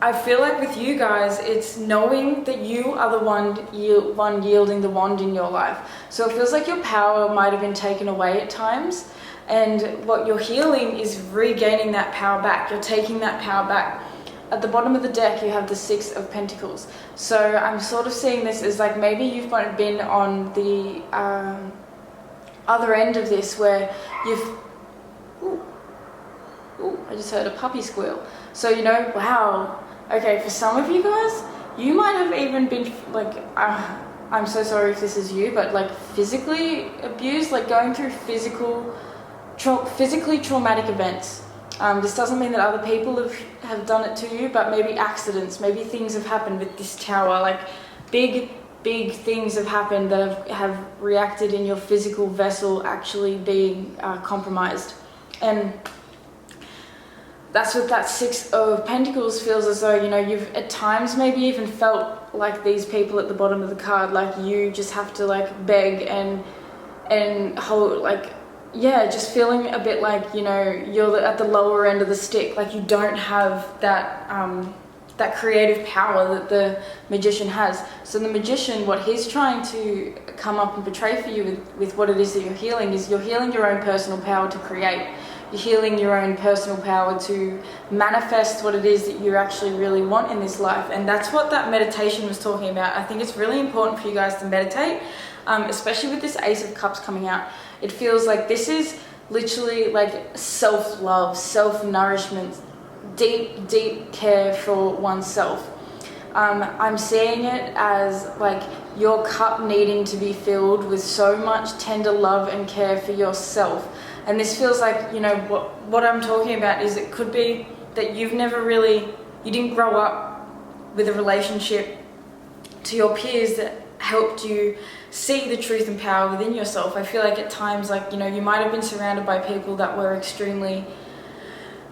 I feel like with you guys, it's knowing that you are the one yielding the wand in your life. So it feels like your power might have been taken away at times, and what you're healing is regaining that power back. You're taking that power back. At the bottom of the deck, you have the Six of Pentacles. So I'm sort of seeing this as like maybe you've been on the other end of this, where you've... Ooh, I just heard a puppy squeal. So, you know, wow. Okay, for some of you guys, you might have even been I'm so sorry if this is you, but physically abused, going through physically traumatic events. This doesn't mean that other people have done it to you, but maybe accidents, maybe things have happened with this Tower, big things have happened that have reacted in your physical vessel actually being compromised. And that's what that Six of Pentacles feels as though, you know, you've at times maybe even felt like these people at the bottom of the card, you just have to beg and hold, just feeling a bit you know, you're at the lower end of the stick, you don't have that creative power that the Magician has. So the Magician, what he's trying to come up and portray for you with what it is that you're healing is you're healing your own personal power to create. You're healing your own personal power to manifest what it is that you actually really want in this life. And that's what that meditation was talking about. I think it's really important for you guys to meditate, especially with this Ace of Cups coming out. It feels like this is literally self-love, self-nourishment, deep care for oneself. I'm seeing it as like your cup needing to be filled with so much tender love and care for yourself. And this feels like, you know, what I'm talking about is it could be that you didn't grow up with a relationship to your peers that helped you see the truth and power within yourself. I feel like at times, like, you know, you might have been surrounded by people that were extremely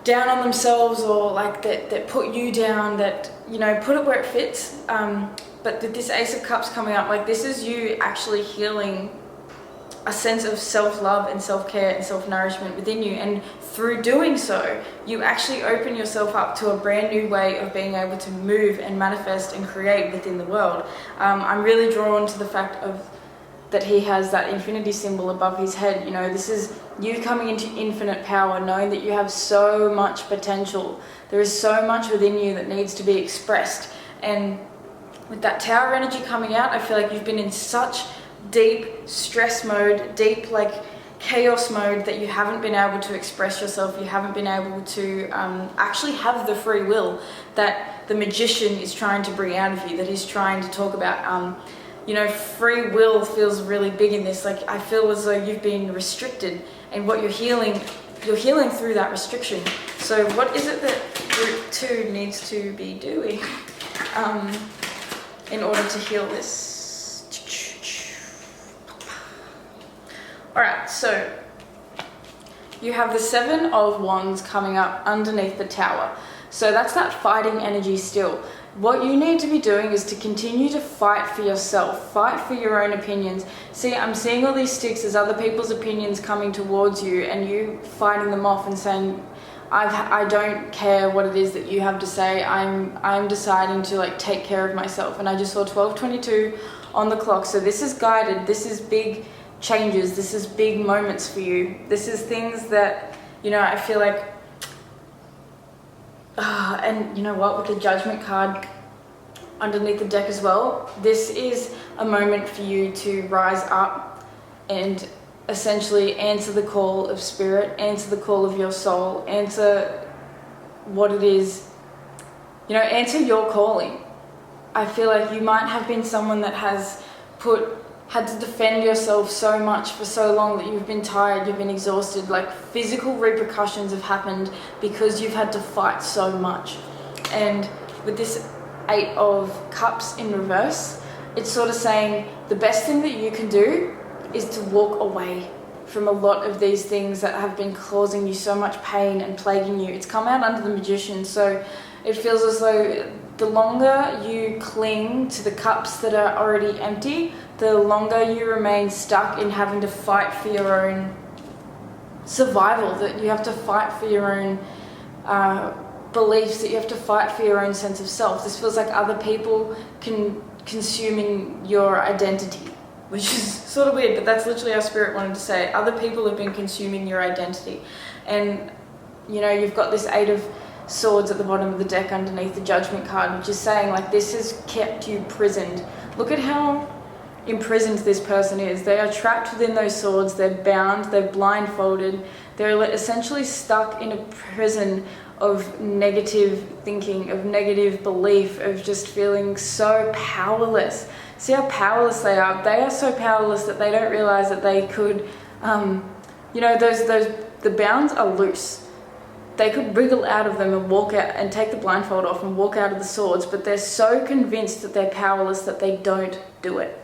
down on themselves, or like that put you down, that, you know, put it where it fits. But with this Ace of Cups coming up, like, this is you actually healing a sense of self-love and self-care and self-nourishment within you, and through doing so you actually open yourself up to a brand new way of being able to move and manifest and create within the world. I'm really drawn to the fact of that he has that infinity symbol above his head. You know, this is you coming into infinite power, knowing that you have so much potential. There is so much within you that needs to be expressed, and with that Tower energy coming out, I feel like you've been in such deep stress mode, deep like chaos mode, that you haven't been able to express yourself. You haven't been able to actually have the free will that the magician is trying to bring out of you, that he's trying to talk about. You know, free will feels really big in this. Like, I feel as though you've been restricted, and what you're healing through that restriction. So what is it that Group 2 needs to be doing in order to heal this? Alright, so you have the Seven of Wands coming up underneath the Tower. So that's that fighting energy still. What you need to be doing is to continue to fight for yourself, fight for your own opinions. See, I'm seeing all these sticks as other people's opinions coming towards you, and you fighting them off and saying, I don't care what it is that you have to say. I'm deciding to like take care of myself. And I just saw 12:22 on the clock. So this is guided. This is big changes. This is big moments for you. This is things that, you know, I feel like, and you know what, with the Judgment card underneath the deck as well, this is a moment for you to rise up and essentially answer the call of spirit, answer the call of your soul, answer what it is, you know, answer your calling. I feel like you might have been someone that has had to defend yourself so much for so long that you've been tired, you've been exhausted. Like, physical repercussions have happened because you've had to fight so much. And with this Eight of Cups in reverse, it's sort of saying the best thing that you can do is to walk away from a lot of these things that have been causing you so much pain and plaguing you. It's come out under the Magician, so it feels as though the longer you cling to the cups that are already empty, the longer you remain stuck in having to fight for your own survival, that you have to fight for your own beliefs, that you have to fight for your own sense of self. This feels like other people consuming your identity, which is sort of weird, but that's literally how Spirit wanted to say it. Other people have been consuming your identity. And, you know, you've got this Eight of Swords at the bottom of the deck underneath the Judgment card, which is saying, like, this has kept you prisoned. Look at how imprisoned this person is. They are trapped within those swords, they're bound, they're blindfolded, they're essentially stuck in a prison of negative thinking, of negative belief, of just feeling so powerless. See how powerless they are? They are so powerless that they don't realize that they could, you know, the bounds are loose. They could wriggle out of them and walk out and take the blindfold off and walk out of the swords, but they're so convinced that they're powerless that they don't do it.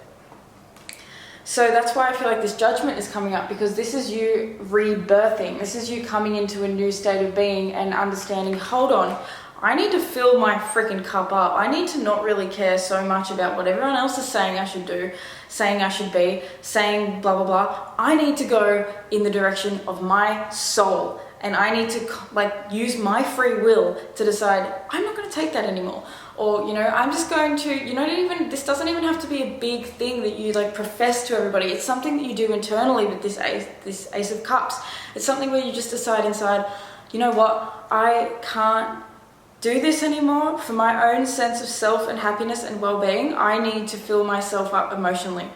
So that's why I feel like this Judgment is coming up, because this is you rebirthing. This is you coming into a new state of being and understanding, hold on, I need to fill my freaking cup up. I need to not really care so much about what everyone else is saying I should do, saying I should be, saying blah, blah, blah. I need to go in the direction of my soul. And I need to like use my free will to decide I'm not going to take that anymore. Or, you know, I'm just going to, you know, this doesn't even have to be a big thing that you like profess to everybody. It's something that you do internally with this Ace of Cups. It's something where you just decide inside, you know what, I can't do this anymore. For my own sense of self and happiness and well-being, I need to fill myself up emotionally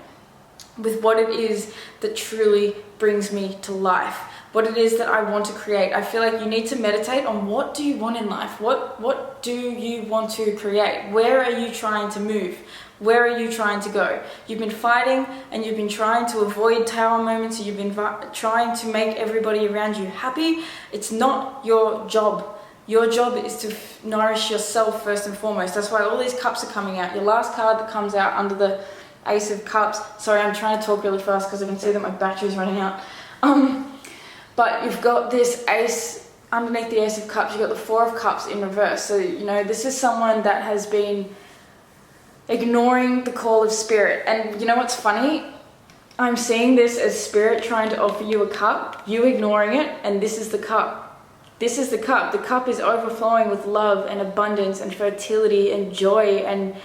with what it is that truly brings me to life. what it is that I want to create. I feel like you need to meditate on what do you want in life? What do you want to create? Where are you trying to move? Where are you trying to go? You've been fighting and you've been trying to avoid tower moments. You've been trying to make everybody around you happy. It's not your job. Your job is to nourish yourself first and foremost. That's why all these cups are coming out. Your last card that comes out under the Ace of Cups. Sorry, I'm trying to talk really fast because I can see that my battery's running out. But you've got this Ace, underneath the Ace of Cups, you've got the Four of Cups in reverse. So, you know, this is someone that has been ignoring the call of Spirit. And you know what's funny? I'm seeing this as Spirit trying to offer you a cup, you ignoring it, and this is the cup. This is the cup. The cup is overflowing with love and abundance and fertility and joy and,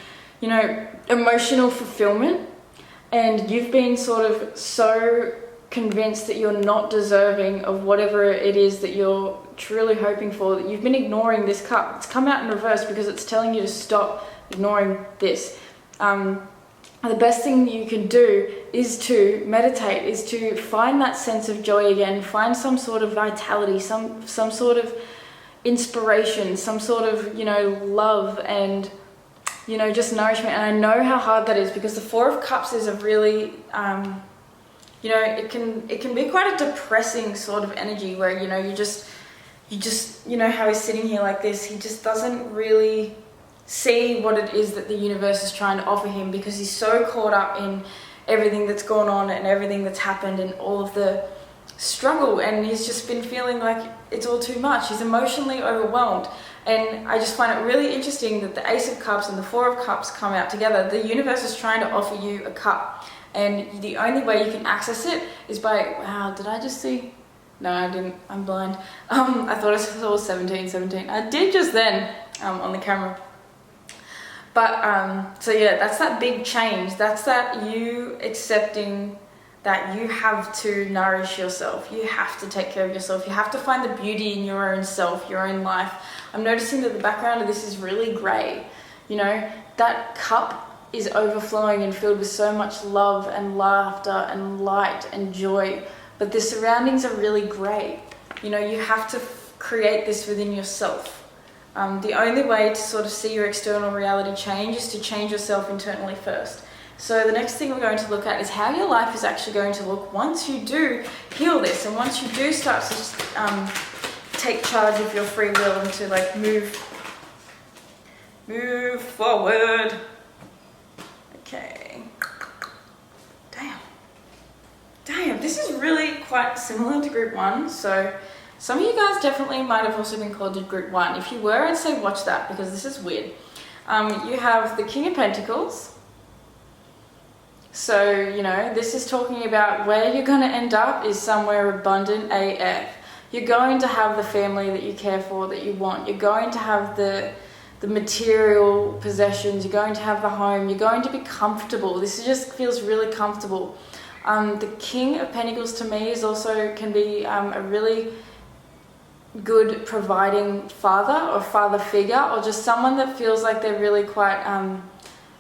you know, emotional fulfillment. And you've been sort of so convinced that you're not deserving of whatever it is that you're truly hoping for, that you've been ignoring this cup. It's come out in reverse because it's telling you to stop ignoring this. The best thing you can do is to meditate, is to find that sense of joy again, find some sort of vitality, some sort of inspiration, some sort of, you know, love and, you know, just nourishment. And I know how hard that is because the Four of Cups is a really, you know, it can be quite a depressing sort of energy where, you know, you just, you know how he's sitting here like this, he just doesn't really see what it is that the universe is trying to offer him because he's so caught up in everything that's gone on and everything that's happened and all of the struggle, and he's just been feeling like it's all too much. He's emotionally overwhelmed. And I just find it really interesting that the Ace of Cups and the Four of Cups come out together. The universe is trying to offer you a cup, and the only way you can access it is by, wow, did I just see? No, I didn't. I'm blind. I thought I saw 17. I did just then on the camera. But, so yeah, that's that big change. That's that you accepting that you have to nourish yourself. You have to take care of yourself. You have to find the beauty in your own self, your own life. I'm noticing that the background of this is really grey. You know, that cup is overflowing and filled with so much love and laughter and light and joy. But the surroundings are really grey. You know, you have to create this within yourself. The only way to sort of see your external reality change is to change yourself internally first. So the next thing we're going to look at is how your life is actually going to look once you do heal this, and once you do start to take charge of your free will and to like move forward. Okay. Damn, this is really quite similar to group 1. So some of you guys definitely might have also been called to group 1. If you were, I'd say watch that because this is weird. You have the King of Pentacles. So, you know, this is talking about where you're going to end up is somewhere abundant AF. You're going to have the family that you care for, that you want. You're going to have the material possessions. You're going to have the home. You're going to be comfortable. This just feels really comfortable. The King of Pentacles to me is also can be a really good providing father or father figure, or just someone that feels like they're really quite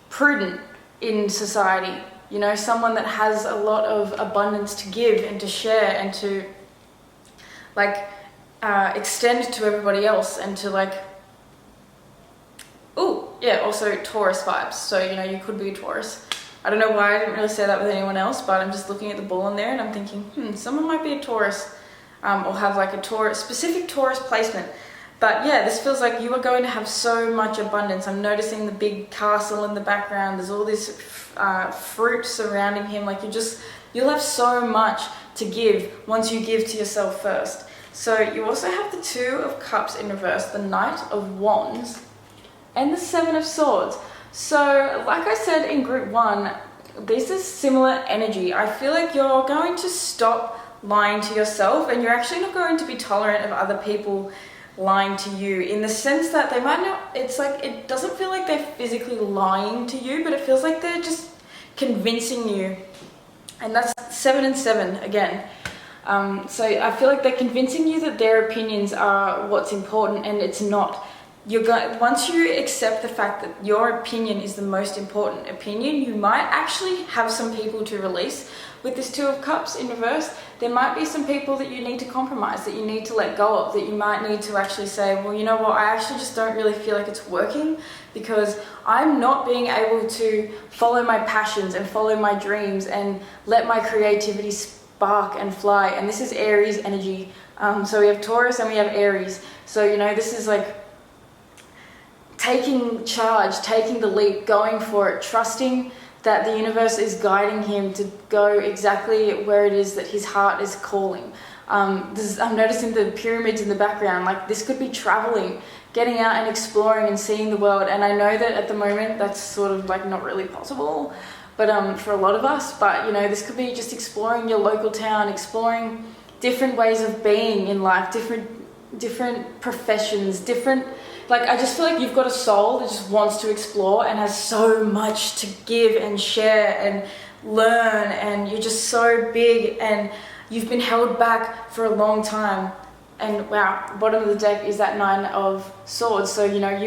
prudent in society. You know, someone that has a lot of abundance to give and to share and to like extend to everybody else and to like, oh yeah, also Taurus vibes. So, you know, you could be a Taurus. I don't know why I didn't really say that with anyone else, but I'm just looking at the ball in there and I'm thinking, someone might be a Taurus or have like a Taurus, specific Taurus placement. But yeah, this feels like you are going to have so much abundance. I'm noticing the big castle in the background. There's all this fruit surrounding him. Like you'll have so much to give once you give to yourself first. So you also have the Two of Cups in reverse, the Knight of Wands, and the Seven of Swords. So like I said in group 1, this is similar energy. I feel like you're going to stop lying to yourself, and you're actually not going to be tolerant of other people lying to you, in the sense that they might not, it's like, it doesn't feel like they're physically lying to you, but it feels like they're just convincing you. And that's 7 and 7 again. So I feel like they're convincing you that their opinions are what's important, and it's not. Once you accept the fact that your opinion is the most important opinion, you might actually have some people to release, with this Two of Cups in reverse, there might be some people that you need to compromise, that you need to let go of, that you might need to actually say, well, you know what, I actually just don't really feel like it's working because I'm not being able to follow my passions and follow my dreams and let my creativity spark and fly. And this is Aries energy. So we have Taurus and we have Aries. So, you know, this is like taking charge, taking the leap, going for it, trusting that the universe is guiding him to go exactly where it is that his heart is calling. I'm noticing the pyramids in the background. Like, this could be traveling, getting out and exploring and seeing the world. And I know that at the moment that's sort of like not really possible, but for a lot of us. But you know, this could be just exploring your local town, exploring different ways of being in life, different professions, like, I just feel like you've got a soul that just wants to explore and has so much to give and share and learn, and you're just so big and you've been held back for a long time. And wow, bottom of the deck is that Nine of Swords. So, you know,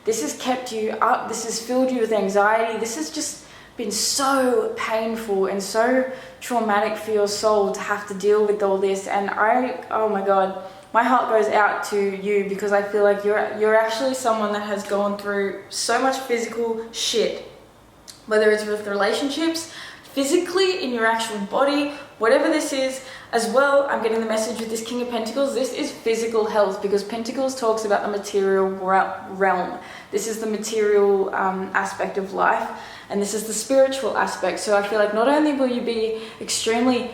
this has kept you up, this has filled you with anxiety, this has just been so painful and so traumatic for your soul to have to deal with all this. And oh my God, my heart goes out to you because I feel like you're actually someone that has gone through so much physical shit, whether it's with relationships, physically in your actual body, whatever this is. As well, I'm getting the message with this King of Pentacles, this is physical health, because Pentacles talks about the material realm. This is the material aspect of life, and this is the spiritual aspect. So I feel like not only will you be extremely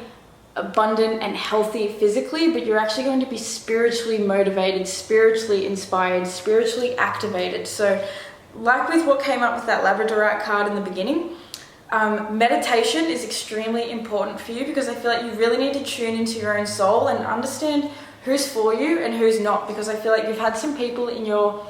abundant and healthy physically, but you're actually going to be spiritually motivated, spiritually inspired, spiritually activated. So like with what came up with that Labradorite card in the beginning, meditation is extremely important for you, because I feel like you really need to tune into your own soul and understand who's for you and who's not, because I feel like you've had some people in your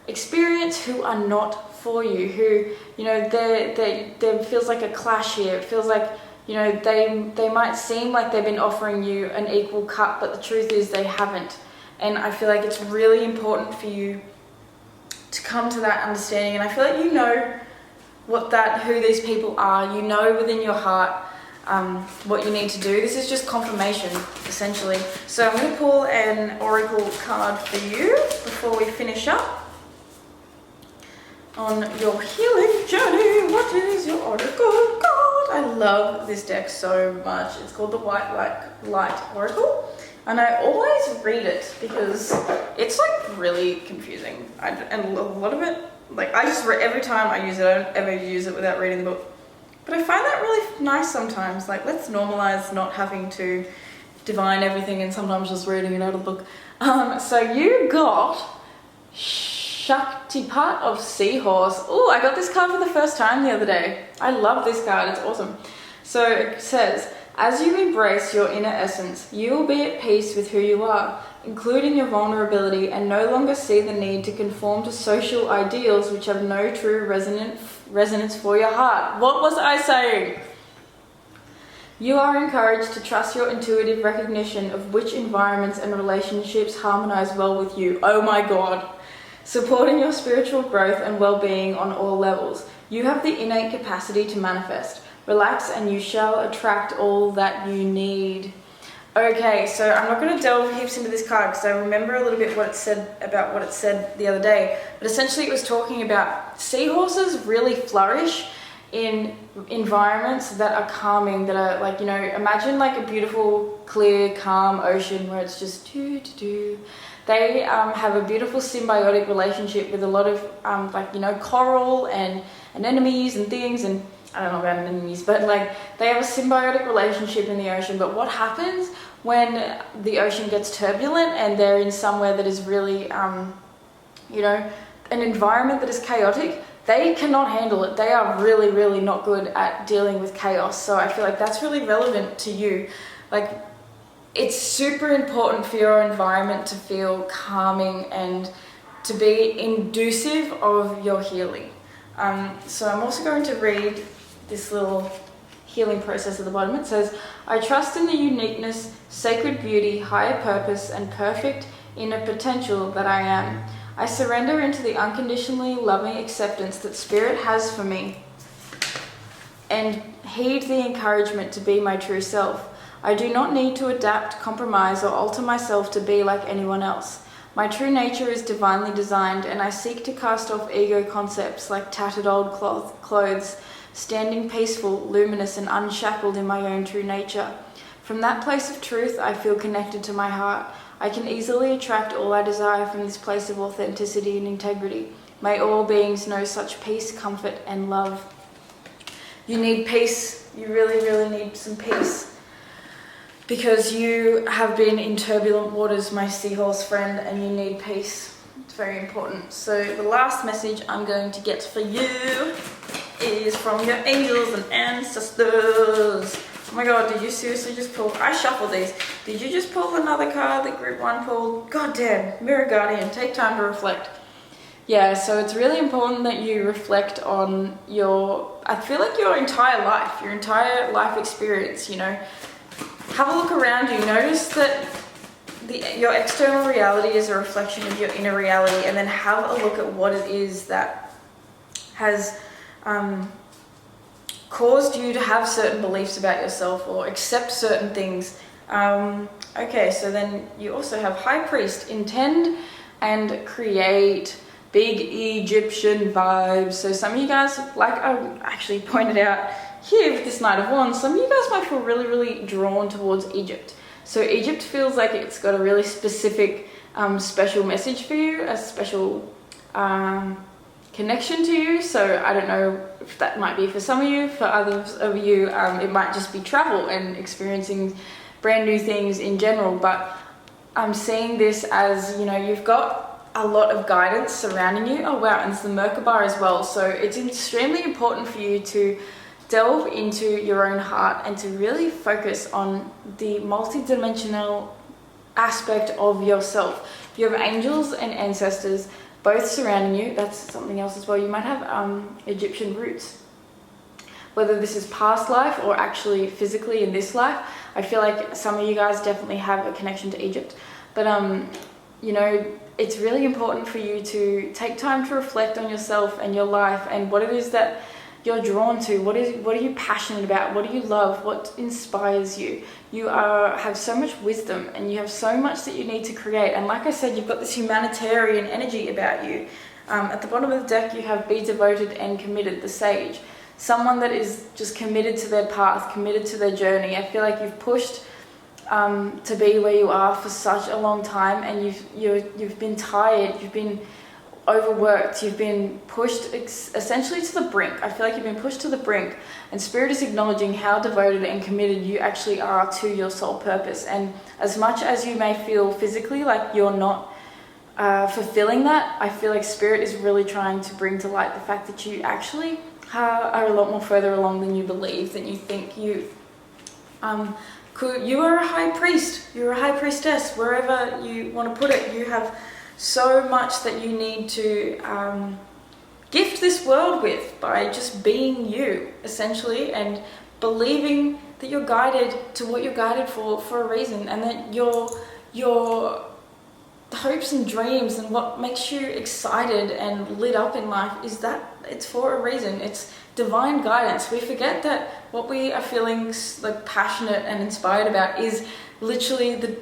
experience who are not for you, who, you know, there feels like a clash here. It feels like, you know, they might seem like they've been offering you an equal cut, but the truth is they haven't. And I feel like it's really important for you to come to that understanding. And I feel like you know who these people are. You know within your heart what you need to do. This is just confirmation, essentially. So I'm going to pull an oracle card for you before we finish up on your healing journey. What is your oracle card? I love this deck so much. It's called the White Light Oracle, and I always read it because it's like really confusing. And a lot of it, like, I just read every time I use it. I don't ever use it without reading the book. But I find that really nice sometimes. Like, let's normalize not having to divine everything and sometimes just reading it out of the book. So you got Shaktipat of Seahorse. Oh, I got this card for the first time the other day. I love this card, it's awesome. So it says, as you embrace your inner essence, you will be at peace with who you are, including your vulnerability, and no longer see the need to conform to social ideals which have no true resonance for your heart. What was I saying? You are encouraged to trust your intuitive recognition of which environments and relationships harmonize well with you. Oh my God. Supporting your spiritual growth and well-being on all levels. You have the innate capacity to manifest. Relax and you shall attract all that you need. Okay, so I'm not going to delve heaps into this card because I remember a little bit what it said the other day. But essentially it was talking about seahorses really flourish in environments that are calming, that are like, you know, imagine like a beautiful, clear, calm ocean where it's just do-do-do. They have a beautiful symbiotic relationship with a lot of like, you know, coral and anemones and things, and I don't know about anemones, but like they have a symbiotic relationship in the ocean. But what happens when the ocean gets turbulent and they're in somewhere that is really, you know, an environment that is chaotic? They cannot handle it. They are really, really not good at dealing with chaos. So I feel like that's really relevant to you. Like, it's super important for your environment to feel calming and to be inducive of your healing. So I'm also going to read this little healing process at the bottom. It says, I trust in the uniqueness, sacred beauty, higher purpose, and perfect inner potential that I am. I surrender into the unconditionally loving acceptance that Spirit has for me. and heed the encouragement to be my true self. I do not need to adapt, compromise, or alter myself to be like anyone else. My true nature is divinely designed, and I seek to cast off ego concepts like tattered old clothes, standing peaceful, luminous, and unshackled in my own true nature. From that place of truth, I feel connected to my heart. I can easily attract all I desire from this place of authenticity and integrity. May all beings know such peace, comfort, and love. You need peace. You really, really need some peace. Because you have been in turbulent waters, my seahorse friend, and you need peace. It's very important. So the last message I'm going to get for you is from your angels and ancestors. Oh my god, did you seriously just pull? I shuffled these. Did you just pull another card that group 1 pulled? God damn, Mirror Guardian, take time to reflect. Yeah, so it's really important that you reflect on I feel like your entire life experience, you know. Have a look around you. Notice that your external reality is a reflection of your inner reality, and then have a look at what it is that has caused you to have certain beliefs about yourself or accept certain things. Okay, so then you also have High Priest, intend and create. Big Egyptian vibes. So some of you guys, like I actually pointed out here with this Knight of Wands, some of you guys might feel really, really drawn towards Egypt. So Egypt feels like it's got a really specific, special message for you, a special connection to you. So I don't know if that might be for some of you. For others of you, it might just be travel and experiencing brand new things in general. But I'm seeing this as, you know, you've got a lot of guidance surrounding you. Oh wow, and it's the Merkaba as well. So it's extremely important for you to delve into your own heart and to really focus on the multidimensional aspect of yourself. You have angels and ancestors both surrounding you. That's something else as well. You might have Egyptian roots. Whether this is past life or actually physically in this life, I feel like some of you guys definitely have a connection to Egypt. But you know, it's really important for you to take time to reflect on yourself and your life and what it is that you're drawn to. What are you passionate about? What do you love? What inspires you? You have so much wisdom, and you have so much that you need to create. And like I said, you've got this humanitarian energy about you. At the bottom of the deck, you have be devoted and committed, the sage. Someone that is just committed to their path, committed to their journey. I feel like you've pushed to be where you are for such a long time, and you've been tired, you've been overworked, you've been pushed essentially to the brink. I feel like you've been pushed to the brink, and Spirit is acknowledging how devoted and committed you actually are to your soul purpose. And as much as you may feel physically like you're not fulfilling that, I feel like Spirit is really trying to bring to light the fact that you actually are a lot more further along than you believe, than you think you you are a high priest, you're a high priestess, wherever you want to put it. You have so much that you need to gift this world with by just being you, essentially, and believing that you're guided to what you're guided for a reason, and that your hopes and dreams and what makes you excited and lit up in life is that it's for a reason. It's divine guidance. We forget that what we are feeling like passionate and inspired about is literally the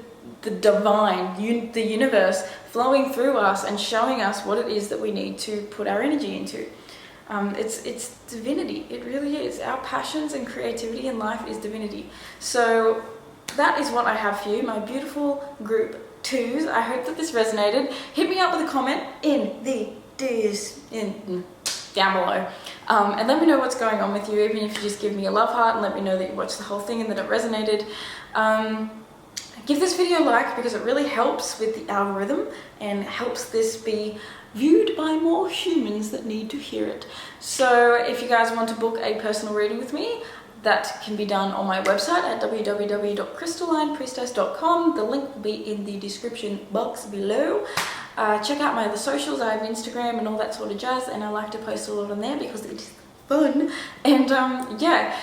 divine, the universe flowing through us and showing us what it is that we need to put our energy into. It's divinity. It really is. Our passions and creativity in life is divinity. So that is what I have for you, my beautiful group 2s. I hope that this resonated. Hit me up with a comment down below, and let me know what's going on with you, even if you just give me a love heart and let me know that you watched the whole thing and that it resonated. Give this video a like, because it really helps with the algorithm and helps this be viewed by more humans that need to hear it. So if you guys want to book a personal reading with me, that can be done on my website at www.crystallinepriestess.com. The link will be in the description box below. Check out my other socials. I have Instagram and all that sort of jazz, and I like to post a lot on there because it's fun. And yeah,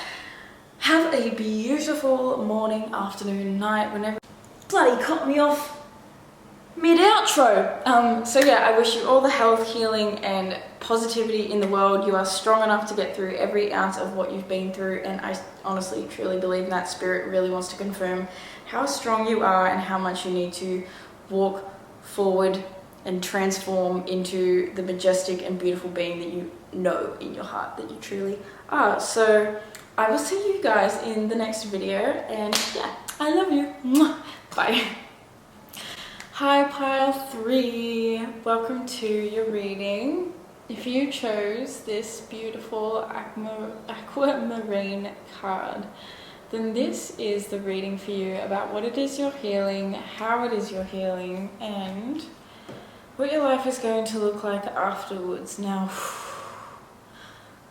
have a beautiful morning, afternoon, night, whenever. Bloody cut me off. mid-outro. So yeah, I wish you all the health, healing, and positivity in the world. You are strong enough to get through every ounce of what you've been through, and I honestly, truly believe that spirit really wants to confirm how strong you are and how much you need to walk forward and transform into the majestic and beautiful being that you know in your heart that you truly are. So I will see you guys in the next video, and yeah, I love you. Mwah. Bye. Hi pile 3, welcome to your reading. If you chose this beautiful aquamarine card, then this is the reading for you about what it is you're healing, how it is you're healing, and what your life is going to look like afterwards. Now,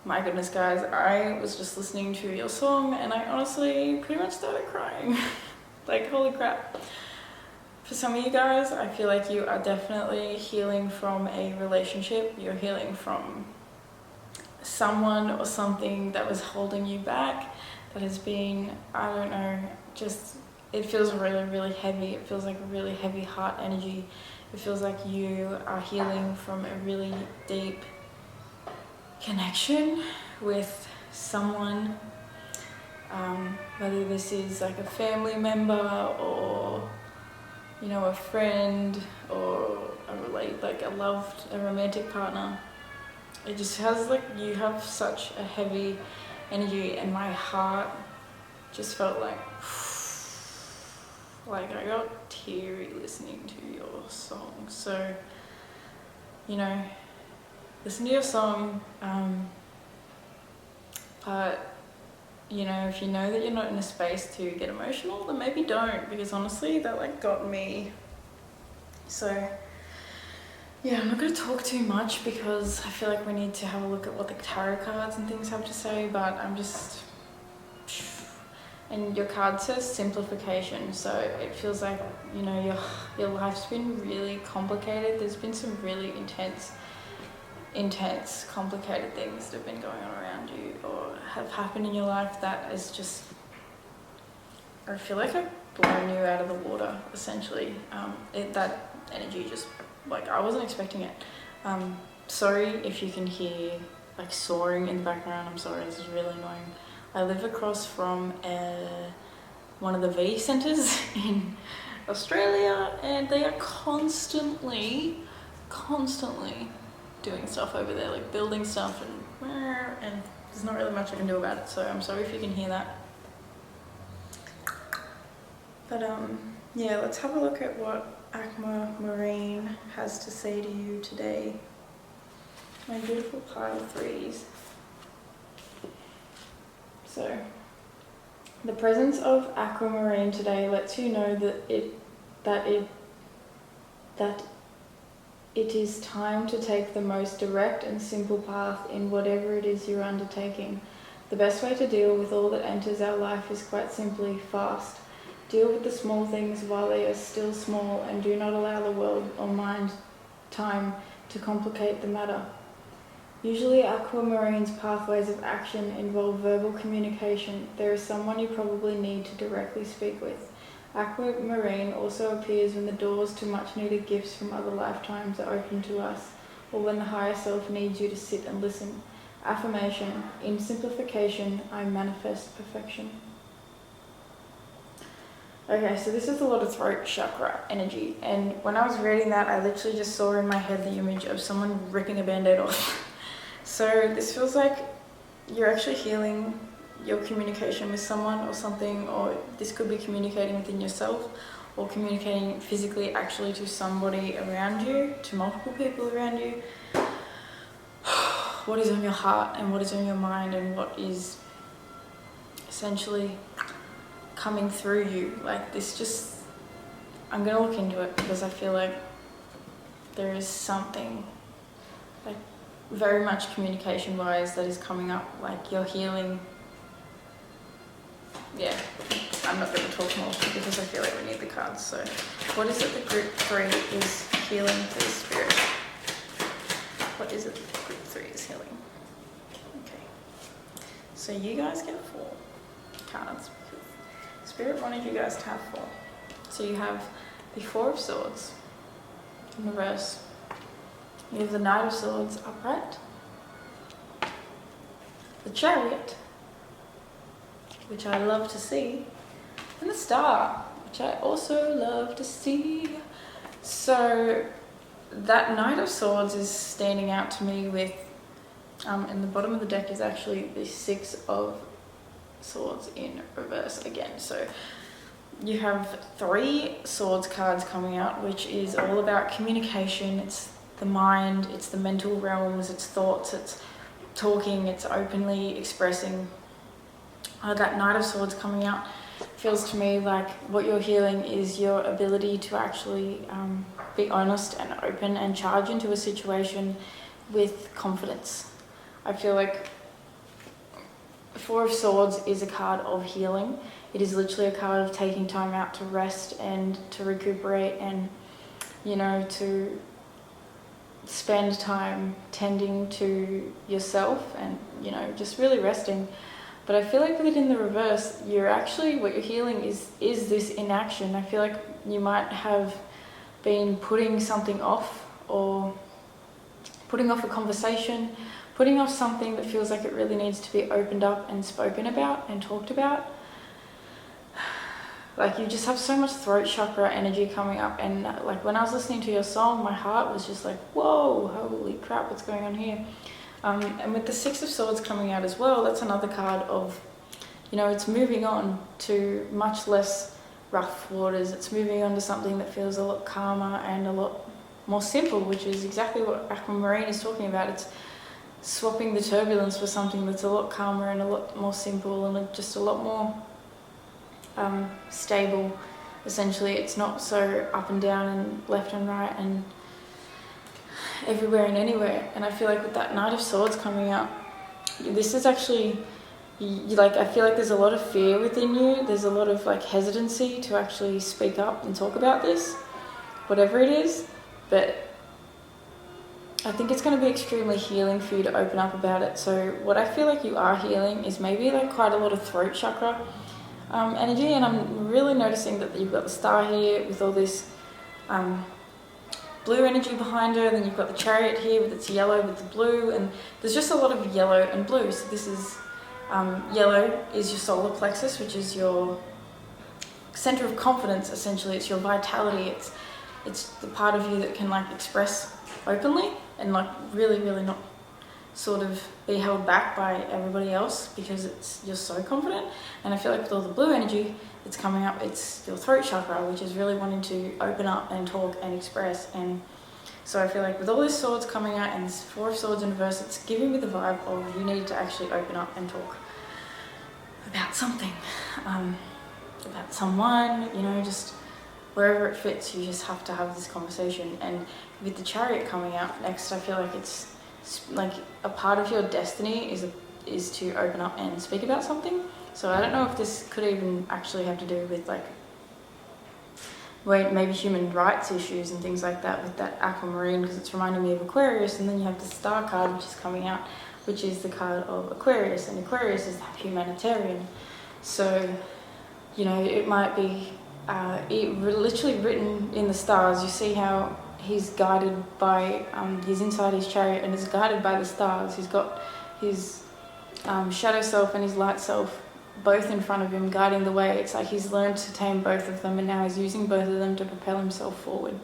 my goodness guys, I was just listening to your song and I honestly pretty much started crying. Like, holy crap. For some of you guys, I feel like you are definitely healing from a relationship. You're healing from someone or something that was holding you back, that has been, I don't know, just, it feels really, really heavy. It feels like a really heavy heart energy. It feels like you are healing from a really deep connection with someone, whether this is like a family member or, you know, a friend or a romantic partner. It just has like, you have such a heavy energy, and my heart just felt like I got teary listening to your song. So, you know, listen to your song, but you know, if you know that you're not in a space to get emotional, then maybe don't, because honestly that like got me. So yeah, I'm not going to talk too much because I feel like we need to have a look at what the tarot cards and things have to say, but I'm just, and your card says simplification, so it feels like, you know, your life's been really complicated. There's been some really intense, complicated things that have been going on around you or have happened in your life that is just, I feel like I've blown you out of the water, essentially. That energy just, like, I wasn't expecting it. Sorry if you can hear like soaring in the background. I'm sorry, this is really annoying. I live across from one of the V centres in Australia, and they are constantly doing stuff over there, like building stuff, and there's not really much I can do about it, so I'm sorry if you can hear that. But yeah, let's have a look at what Aquamarine has to say to you today, my beautiful pile 3s. So, the presence of Aquamarine today lets you know that it is time to take the most direct and simple path in whatever it is you're undertaking. The best way to deal with all that enters our life is quite simply fast. Deal with the small things while they are still small, and do not allow the world or mind time to complicate the matter. Usually Aquamarine's pathways of action involve verbal communication. There is someone you probably need to directly speak with. Aquamarine also appears when the doors to much needed gifts from other lifetimes are open to us, or when the higher self needs you to sit and listen. Affirmation: in simplification, I manifest perfection. Okay, so this is a lot of throat chakra energy, and when I was reading that, I literally just saw in my head the image of someone ripping a band-aid off. So this feels like you're actually healing your communication with someone or something, or this could be communicating within yourself or communicating physically actually to somebody around you, to multiple people around you. What is on your heart and what is on your mind and what is essentially coming through you. Like this, just, I'm gonna look into it because I feel like there is something like very much communication wise that is coming up, like you're healing. Yeah, I'm not going to talk more because I feel like we need the cards. So what is it that group 3 is healing for the spirit? What is it that group 3 is healing? Okay, so you guys get 4 cards. Spirit wanted you guys to have 4. So you have the 4 of Swords, in reverse. You have the Knight of Swords upright, the Chariot, which I love to see, and the Star, which I also love to see. So that Knight of Swords is standing out to me with, in the bottom of the deck is actually the Six of Swords in reverse again. So you have 3 Swords cards coming out, which is all about communication. It's the mind, it's the mental realms, it's thoughts, it's talking, it's openly expressing. That Knight of Swords coming out feels to me like what you're healing is your ability to actually be honest and open and charge into a situation with confidence. I feel like Four of Swords is a card of healing. It is literally a card of taking time out to rest and to recuperate and, you know, to spend time tending to yourself and, you know, just really resting. But I feel like with it in the reverse, you're actually, what you're healing is this inaction. I feel like you might have been putting something off, or putting off a conversation, putting off something that feels like it really needs to be opened up and spoken about and talked about. Like, you just have so much throat chakra energy coming up, and like when I was listening to your song, my heart was just like, whoa, holy crap, what's going on here? And with the Six of Swords coming out as well, that's another card of, you know, it's moving on to much less rough waters. It's moving on to something that feels a lot calmer and a lot more simple, which is exactly what Aquamarine is talking about. It's swapping the turbulence for something that's a lot calmer and a lot more simple and just a lot more stable. Essentially, it's not so up and down and left and right and everywhere and anywhere. And I feel like with that Knight of Swords coming out, this is actually, like, I feel like there's a lot of fear within you. There's a lot of like hesitancy to actually speak up and talk about this, whatever it is. But I think it's going to be extremely healing for you to open up about it. So what I feel like you are healing is maybe like quite a lot of throat chakra energy. And I'm really noticing that you've got the Star here with all this blue energy behind her, and then you've got the Chariot here with its yellow with the blue, and there's just a lot of yellow and blue. So this is yellow is your solar plexus, which is your center of confidence. Essentially, it's your vitality. It's the part of you that can like express openly and like really not sort of be held back by everybody else because you're so confident. And I feel like with all the blue energy that's coming up, it's your throat chakra, which is really wanting to open up and talk and express. And so I feel like with all these swords coming out and this Four of Swords in reverse, it's giving me the vibe of you need to actually open up and talk about something, about someone, you know, just wherever it fits. You just have to have this conversation. And with the Chariot coming out next, I feel like it's like a part of your destiny is to open up and speak about something. So I don't know if this could even actually have to do with like maybe human rights issues and things like that with that Aquamarine, because it's reminding me of Aquarius. And then you have the Star card, which is coming out, which is the card of Aquarius, and Aquarius is that humanitarian. So, you know, it might be literally written in the stars. You see how he's guided by, he's inside his chariot and is guided by the stars. He's got his shadow self and his light self both in front of him guiding the way. It's like he's learned to tame both of them, and now he's using both of them to propel himself forward.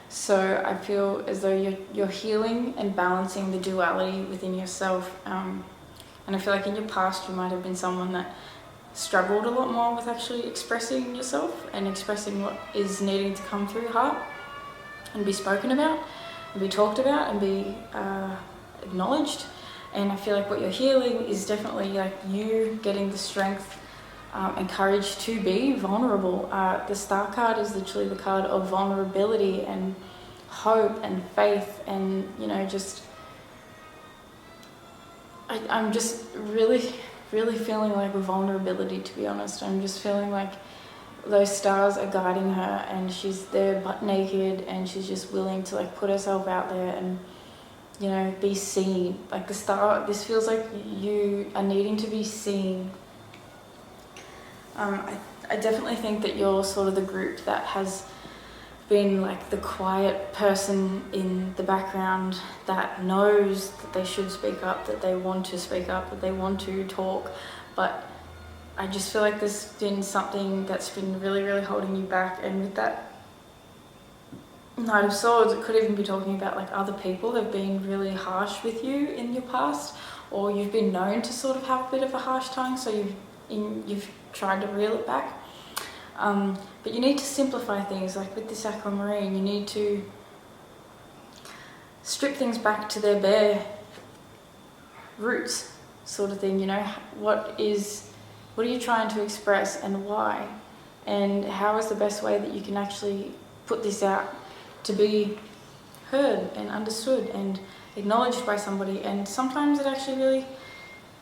So I feel as though you're healing and balancing the duality within yourself. And I feel like in your past you might have been someone that struggled a lot more with actually expressing yourself and expressing what is needing to come through your heart and be spoken about and be talked about and be acknowledged. And I feel like what you're healing is definitely like you getting the strength and courage to be vulnerable. The Star card is literally the card of vulnerability and hope and faith, and you know, just I'm just really feeling like a vulnerability, to be honest. I'm just feeling like those stars are guiding her, and she's there butt naked, and she's just willing to like put herself out there and, you know, be seen. Like the star, this feels like you are needing to be seen. I definitely think that you're sort of the group that has been like the quiet person in the background that knows that they should speak up, that they want to speak up, that they want to talk, but I just feel like there's been something that's been really, really holding you back. And with that Knight of Swords, it could even be talking about like other people have been really harsh with you in your past, or you've been known to sort of have a bit of a harsh tongue, so you've tried to reel it back. But you need to simplify things. Like with this Aquamarine, you need to strip things back to their bare roots, sort of thing. You know, what are you trying to express and why? And how is the best way that you can actually put this out to be heard and understood and acknowledged by somebody? And sometimes it actually really,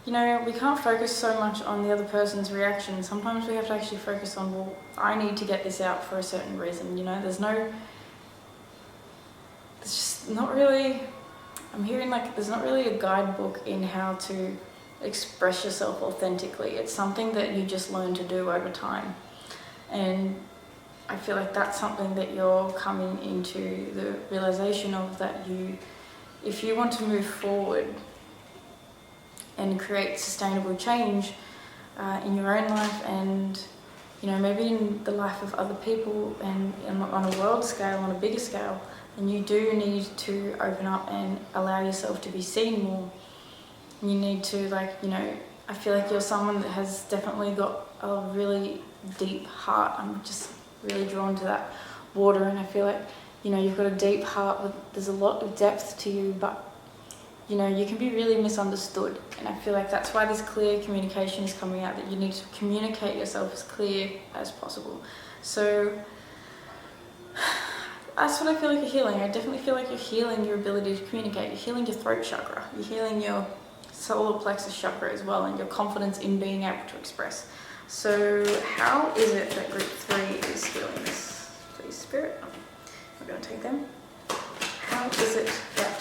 you know, we can't focus so much on the other person's reaction. Sometimes we have to actually focus on, well, I need to get this out for a certain reason. You know, there's just not really, I'm hearing like there's not really a guidebook in how to express yourself authentically. It's something that you just learn to do over time. And I feel like that's something that you're coming into the realization of, that if you want to move forward and create sustainable change in your own life, and you know, maybe in the life of other people, and on a world scale, on a bigger scale, then you do need to open up and allow yourself to be seen more. You need to, like, you know, I feel like you're someone that has definitely got a really deep heart. I'm just really drawn to that water, and I feel like, you know, you've got a deep heart, there's a lot of depth to you, but you know, you can be really misunderstood. And I feel like that's why this clear communication is coming out, that you need to communicate yourself as clear as possible. So that's what I feel like you're healing. I definitely feel like you're healing your ability to communicate. You're healing your throat chakra. You're healing your solar plexus chakra as well, and your confidence in being able to express. So how is it that group 3 is healing this? Please, Spirit. We're going to take them. How is it that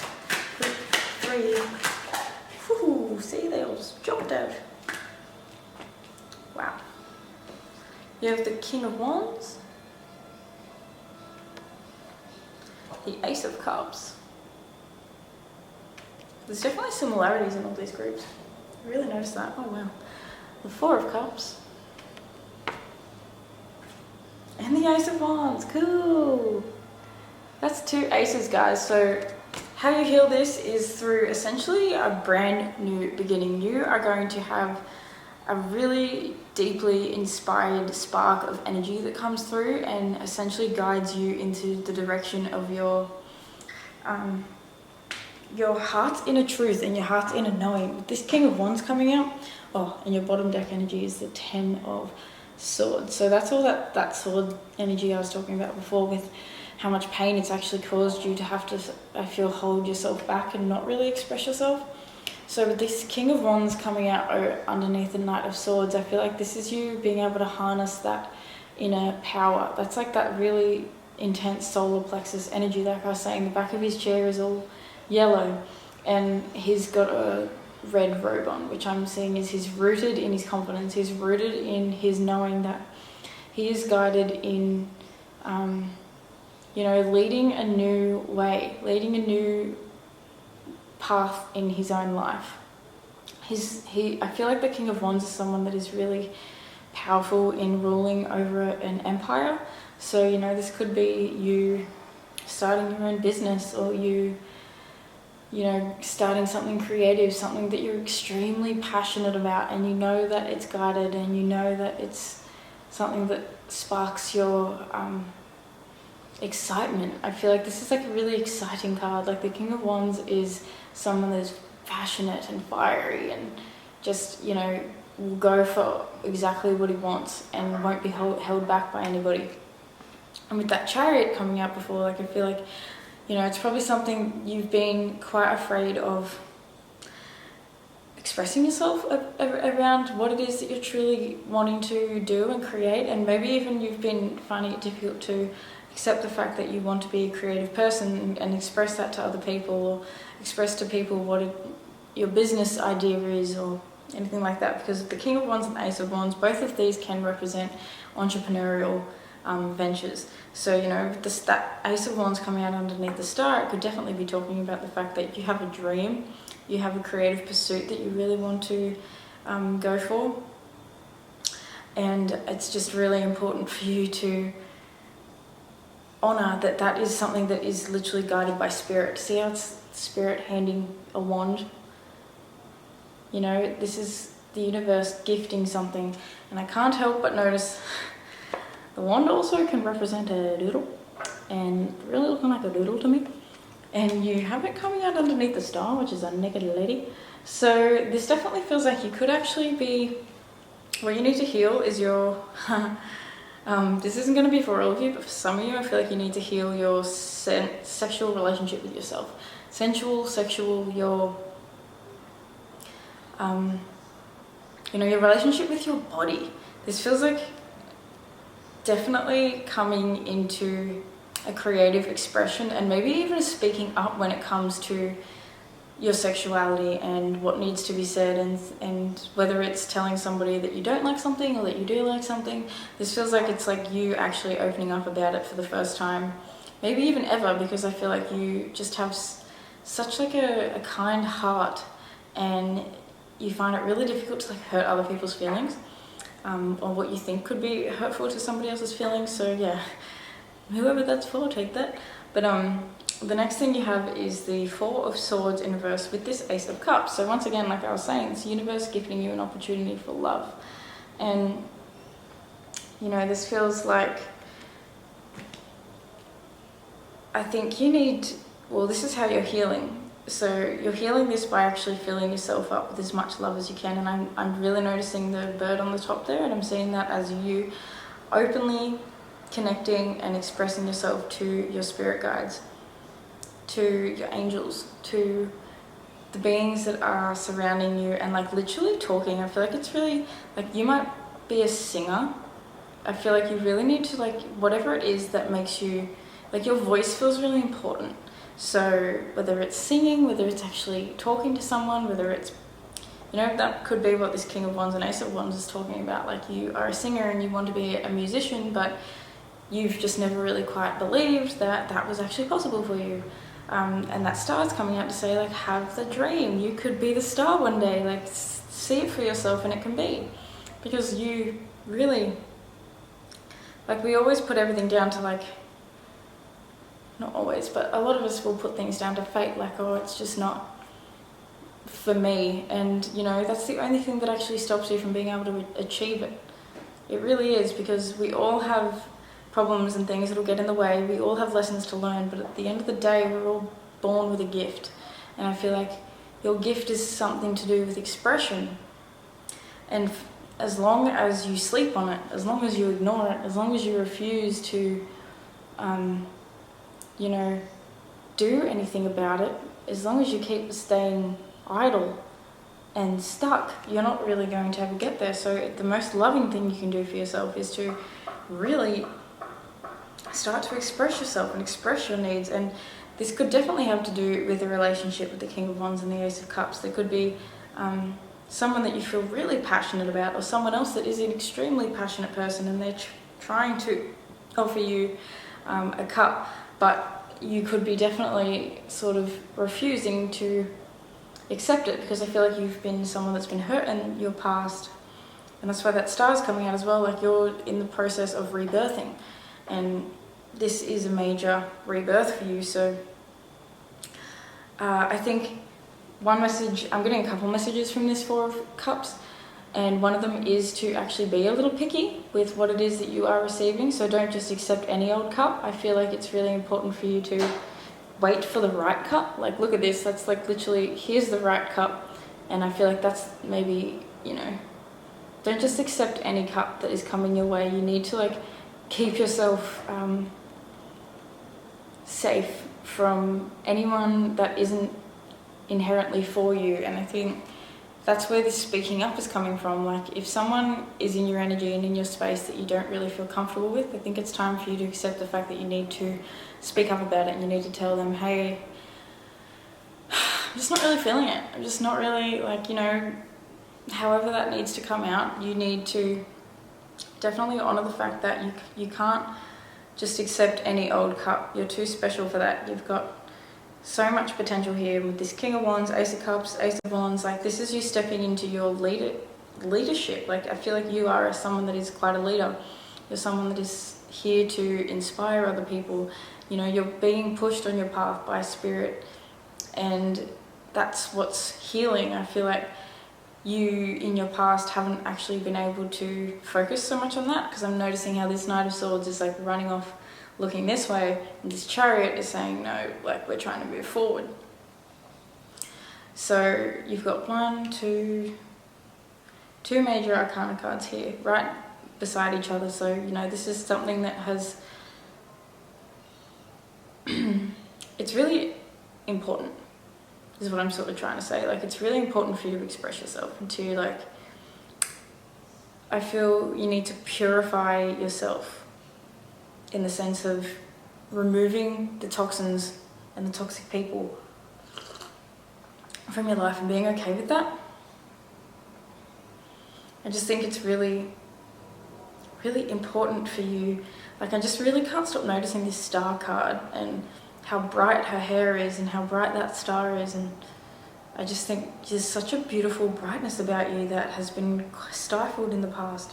group 3... Whew, see, they all just jumped out. Wow. You have the King of Wands, the Ace of Cups. There's definitely similarities in all these groups. I really noticed that. Oh wow. The Four of Cups. And the Ace of Wands. Cool. That's 2 aces, guys. So how you heal this is through essentially a brand new beginning. You are going to have a really deeply inspired spark of energy that comes through and essentially guides you into the direction of your heart's inner truth and your heart's inner knowing. With this King of Wands coming out, and your bottom deck energy is the 10 of Swords. So that's all that sword energy I was talking about before, with how much pain it's actually caused you to have to, I feel, hold yourself back and not really express yourself. So with this King of Wands coming out underneath the Knight of Swords, I feel like this is you being able to harness that inner power. That's like that really intense solar plexus energy. Like I was saying, the back of his chair is all yellow and he's got a red robe on, which I'm seeing is he's rooted in his confidence. He's rooted in his knowing that he is guided in, you know, leading a new way, leading a new path in his own life. I feel like the King of Wands is someone that is really powerful in ruling over an empire. So, you know, this could be you starting your own business, or you know, starting something creative, something that you're extremely passionate about, and you know that it's guided, and you know that it's something that sparks your excitement. I feel like this is like a really exciting card. Like the King of Wands is someone that is passionate and fiery and just, you know, will go for exactly what he wants and won't be held back by anybody. And with that Chariot coming out before, like I feel like, you know, it's probably something you've been quite afraid of expressing yourself around what it is that you're truly wanting to do and create. And maybe even you've been finding it difficult to accept the fact that you want to be a creative person and express that to other people, or express to people what your business idea is, or anything like that. Because the King of Wands and the Ace of Wands, both of these can represent entrepreneurial ventures. So, you know, with that Ace of Wands coming out underneath the star, it could definitely be talking about the fact that you have a dream, you have a creative pursuit that you really want to go for. And it's just really important for you to honor that that is something that is literally guided by spirit. See how it's spirit handing a wand? You know, this is the universe gifting something. And I can't help but notice the wand also can represent a doodle, and really looking like a doodle to me. And you have it coming out underneath the star, which is a naked lady. So this definitely feels like you could actually be, what you need to heal is your, this isn't going to be for all of you, but for some of you, I feel like you need to heal your sexual relationship with yourself. Sensual, sexual, your, you know, your relationship with your body. This feels like definitely coming into a creative expression, and maybe even speaking up when it comes to your sexuality and what needs to be said, and whether it's telling somebody that you don't like something or that you do like something. This feels like it's like you actually opening up about it for the first time, maybe even ever, because I feel like you just have such like a kind heart, and you find it really difficult to like hurt other people's feelings, or what you think could be hurtful to somebody else's feelings. So yeah, whoever that's for, take that. But the next thing you have is the Four of Swords in reverse with this Ace of Cups. So once again, like I was saying, it's the universe gifting you an opportunity for love. And, you know, this feels like, I think you need, well, this is how you're healing. So you're healing this by actually filling yourself up with as much love as you can. And I'm really noticing the bird on the top there, and I'm seeing that as you openly connecting and expressing yourself to your spirit guides, to your angels, to the beings that are surrounding you, and like literally talking. I feel like it's really, like, you might be a singer. I feel like you really need to, like, whatever it is that makes you, like, your voice feels really important. So whether it's singing, whether it's actually talking to someone, whether it's, you know, that could be what this King of Wands and Ace of Wands is talking about. Like, you are a singer and you want to be a musician, but you've just never really quite believed that that was actually possible for you. And that star's coming out to say, like, have the dream. You could be the star one day. Like, see it for yourself, and it can be. Because you really, like, we always put everything down to, like, not always, but a lot of us will put things down to fate. Like, oh, it's just not for me. And, you know, that's the only thing that actually stops you from being able to achieve it. It really is, because we all have problems and things that'll get in the way. We all have lessons to learn, but at the end of the day, we're all born with a gift. And I feel like your gift is something to do with expression. And as long as you sleep on it, as long as you ignore it, as long as you refuse to, you know, do anything about it, as long as you keep staying idle and stuck, you're not really going to ever get there. So the most loving thing you can do for yourself is to really start to express yourself and express your needs. And this could definitely have to do with a relationship with the King of Wands and the Ace of Cups. There could be someone that you feel really passionate about, or someone else that is an extremely passionate person, and they're trying to offer you a cup, but you could be definitely sort of refusing to accept it, because I feel like you've been someone that's been hurt in your past. And that's why that star is coming out as well. Like, you're in the process of rebirthing, and this is a major rebirth for you. So I think one message, I'm getting a couple messages from this Four of Cups, and one of them is to actually be a little picky with what it is that you are receiving. So don't just accept any old cup. I feel like it's really important for you to wait for the right cup. Like, look at this, that's like literally, here's the right cup. And I feel like that's maybe, you know, don't just accept any cup that is coming your way. You need to, like, keep yourself safe from anyone that isn't inherently for you. And I think that's where this speaking up is coming from. Like, if someone is in your energy and in your space that you don't really feel comfortable with, I think it's time for you to accept the fact that you need to speak up about it, and you need to tell them, hey, I'm just not really feeling it. I'm just not really, like, you know, however that needs to come out, you need to definitely honor the fact that you can't just accept any old cup. You're too special for that. You've got so much potential here with this King of Wands, Ace of Cups, Ace of Wands. Like, this is you stepping into your leadership. Like, I feel like you are someone that is quite a leader. You're someone that is here to inspire other people. You know, you're being pushed on your path by spirit, and that's what's healing. I feel like you in your past haven't actually been able to focus so much on that, because I'm noticing how this Knight of Swords is like running off looking this way, and this Chariot is saying no, like, we're trying to move forward. So you've got two major arcana cards here right beside each other. So, you know, this is something that has it's really important, is what I'm sort of trying to say. Like, it's really important for you to express yourself and to, like, I feel you need to purify yourself in the sense of removing the toxins and the toxic people from your life and being okay with that. I just think it's really, really important for you. Like, I just really can't stop noticing this star card and how bright her hair is and how bright that star is, and I just think there's such a beautiful brightness about you that has been stifled in the past.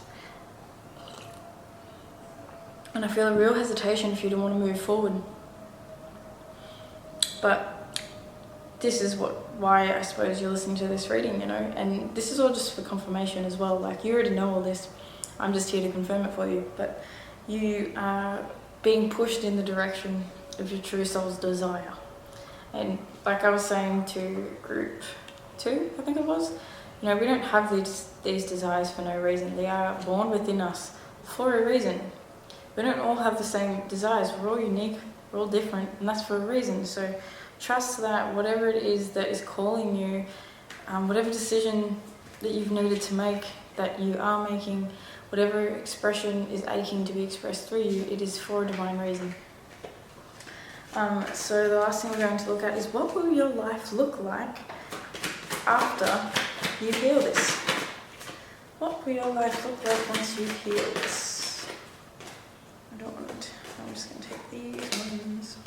And I feel a real hesitation for you to want to move forward. But this is why I suppose you're listening to this reading, you know, and this is all just for confirmation as well. Like, you already know all this. I'm just here to confirm it for you. But you are being pushed in the direction of your true soul's desire. And like I was saying to group 2, I think it was, you know, we don't have these desires for no reason. They are born within us for a reason. We don't all have the same desires. We're all unique, we're all different, and that's for a reason. So trust that whatever it is that is calling you, whatever decision that you've needed to make, that you are making, whatever expression is aching to be expressed through you, it is for a divine reason. So the last thing we're going to look at is, what will your life look like after you heal this? What will your life look like once you heal this? I don't want it. I'm just going to take these ones.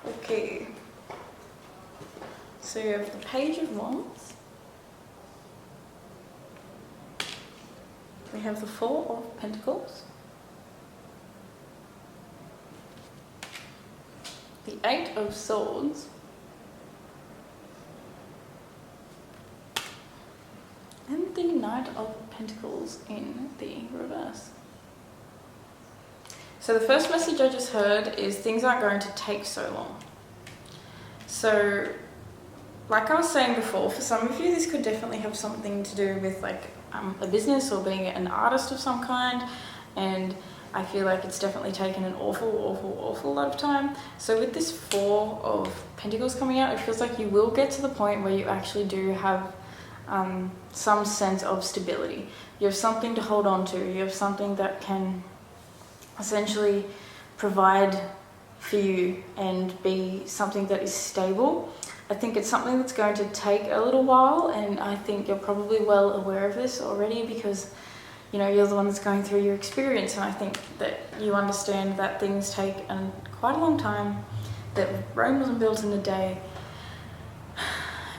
Okay. So you have the Page of Wands. We have the Four of Pentacles. The Eight of Swords. And the Knight of Pentacles in the reverse. So the first message I just heard is things aren't going to take so long. So, like I was saying before, for some of you this could definitely have something to do with like a business or being an artist of some kind, and I feel like it's definitely taken an awful lot of time. So with this Four of Pentacles coming out, it feels like you will get to the point where you actually do have some sense of stability. You have something to hold on to. You have something that can essentially provide for you and be something that is stable. I think it's something that's going to take a little while, and I think you're probably well aware of this already because, you know, you're the one that's going through your experience, and I think that you understand that things take quite a long time, that Rome wasn't built in a day,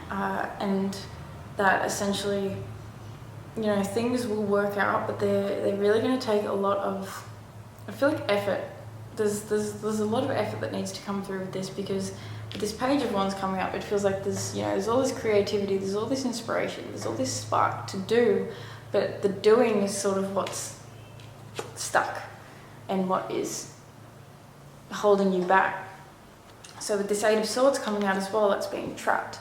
and that essentially, you know, things will work out, but they're really going to take a lot of, I feel like, effort. There's a lot of effort that needs to come through with this, because with this Page of Wands coming up, it feels like there's all this creativity, there's all this inspiration, there's all this spark to do, but the doing is sort of what's stuck and what is holding you back. So with this Eight of Swords coming out as well, that's being trapped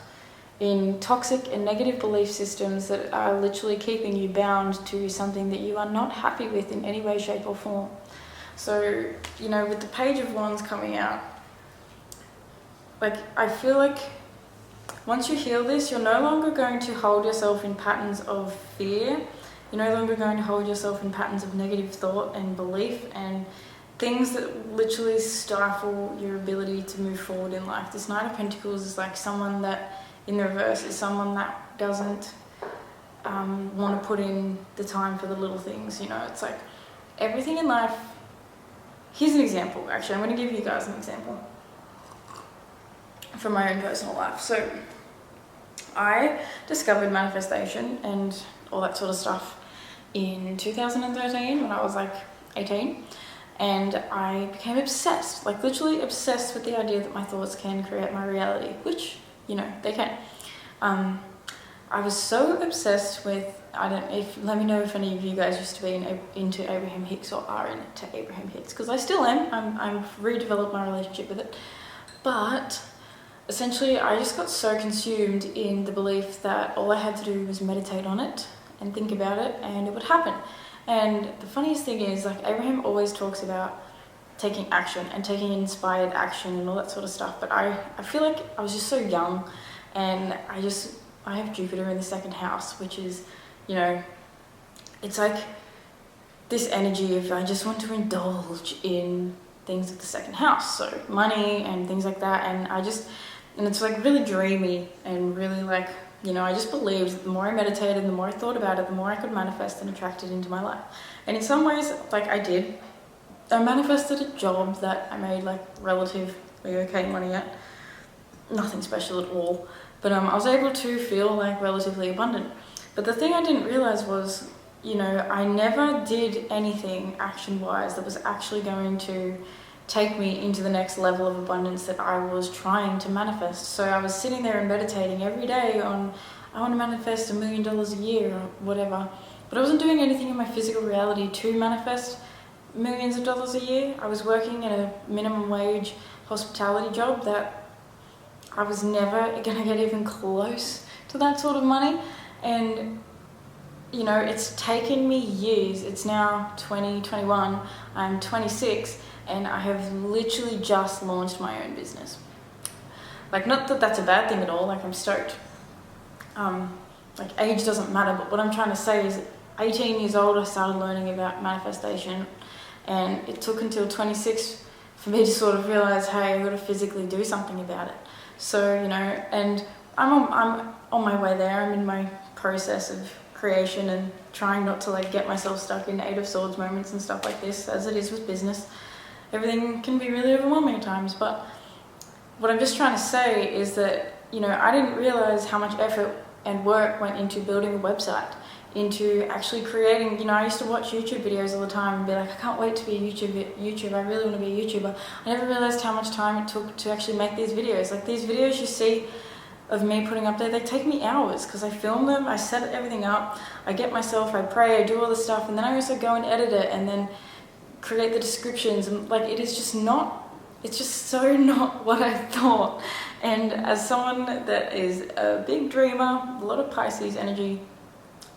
in toxic and negative belief systems that are literally keeping you bound to something that you are not happy with in any way, shape or form. So, you know, with the Page of Wands coming out, like, I feel like once you heal this, you're no longer going to hold yourself in patterns of fear. You're no longer going to hold yourself in patterns of negative thought and belief and things that literally stifle your ability to move forward in life. This Knight of Pentacles is like someone that, in the reverse, is someone that doesn't want to put in the time for the little things, you know. It's like everything in life. Here's an example, actually. I'm going to give you guys an example from my own personal life. So I discovered manifestation and all that sort of stuff in 2013 when I was like 18, and I became obsessed, like literally obsessed with the idea that my thoughts can create my reality, which, you know, they can. I was so obsessed with, let me know if any of you guys used to be into Abraham Hicks or are into Abraham Hicks, because I still am. I've redeveloped my relationship with it. But essentially, I just got so consumed in the belief that all I had to do was meditate on it and think about it and it would happen. And the funniest thing is, like, Abraham always talks about taking action and taking inspired action and all that sort of stuff. But I feel like I was just so young, and I have Jupiter in the second house, which is, you know, it's like this energy of I just want to indulge in things of the second house, so money and things like that, and it's like really dreamy and really like, you know, I just believed that the more I meditated, the more I thought about it, the more I could manifest and attract it into my life. And in some ways, like I manifested a job that I made like relatively okay money at, nothing special at all. But I was able to feel like relatively abundant. But the thing I didn't realize was, you know, I never did anything action-wise that was actually going to take me into the next level of abundance that I was trying to manifest. So I was sitting there and meditating every day on, I want to manifest $1 million a year or whatever. But I wasn't doing anything in my physical reality to manifest millions of dollars a year. I was working in a minimum wage hospitality job that I was never going to get even close to that sort of money. And, you know, it's taken me years. It's now 2021, I'm 26, and I have literally just launched my own business. Like, not that that's a bad thing at all, like I'm stoked. Like, age doesn't matter, but what I'm trying to say is 18 years old I started learning about manifestation, and it took until 26 for me to sort of realize, hey, I've got to physically do something about it. So, you know, and I'm on my way there. I'm in my process of creation and trying not to like get myself stuck in Eight of Swords moments and stuff like this, as it is with business. Everything can be really overwhelming at times, but what I'm just trying to say is that, you know, I didn't realize how much effort and work went into building a website, into actually creating, you know, I used to watch YouTube videos all the time and be like, I can't wait to be a YouTuber, I really want to be a YouTuber. I never realized how much time it took to actually make these videos. Like, these videos you see of me putting up there, they take me hours because I film them, I set everything up, I get myself, I pray, I do all this stuff, and then I also go and edit it and then create the descriptions, and like, it is just not, it's just so not what I thought. And as someone that is a big dreamer, a lot of Pisces energy,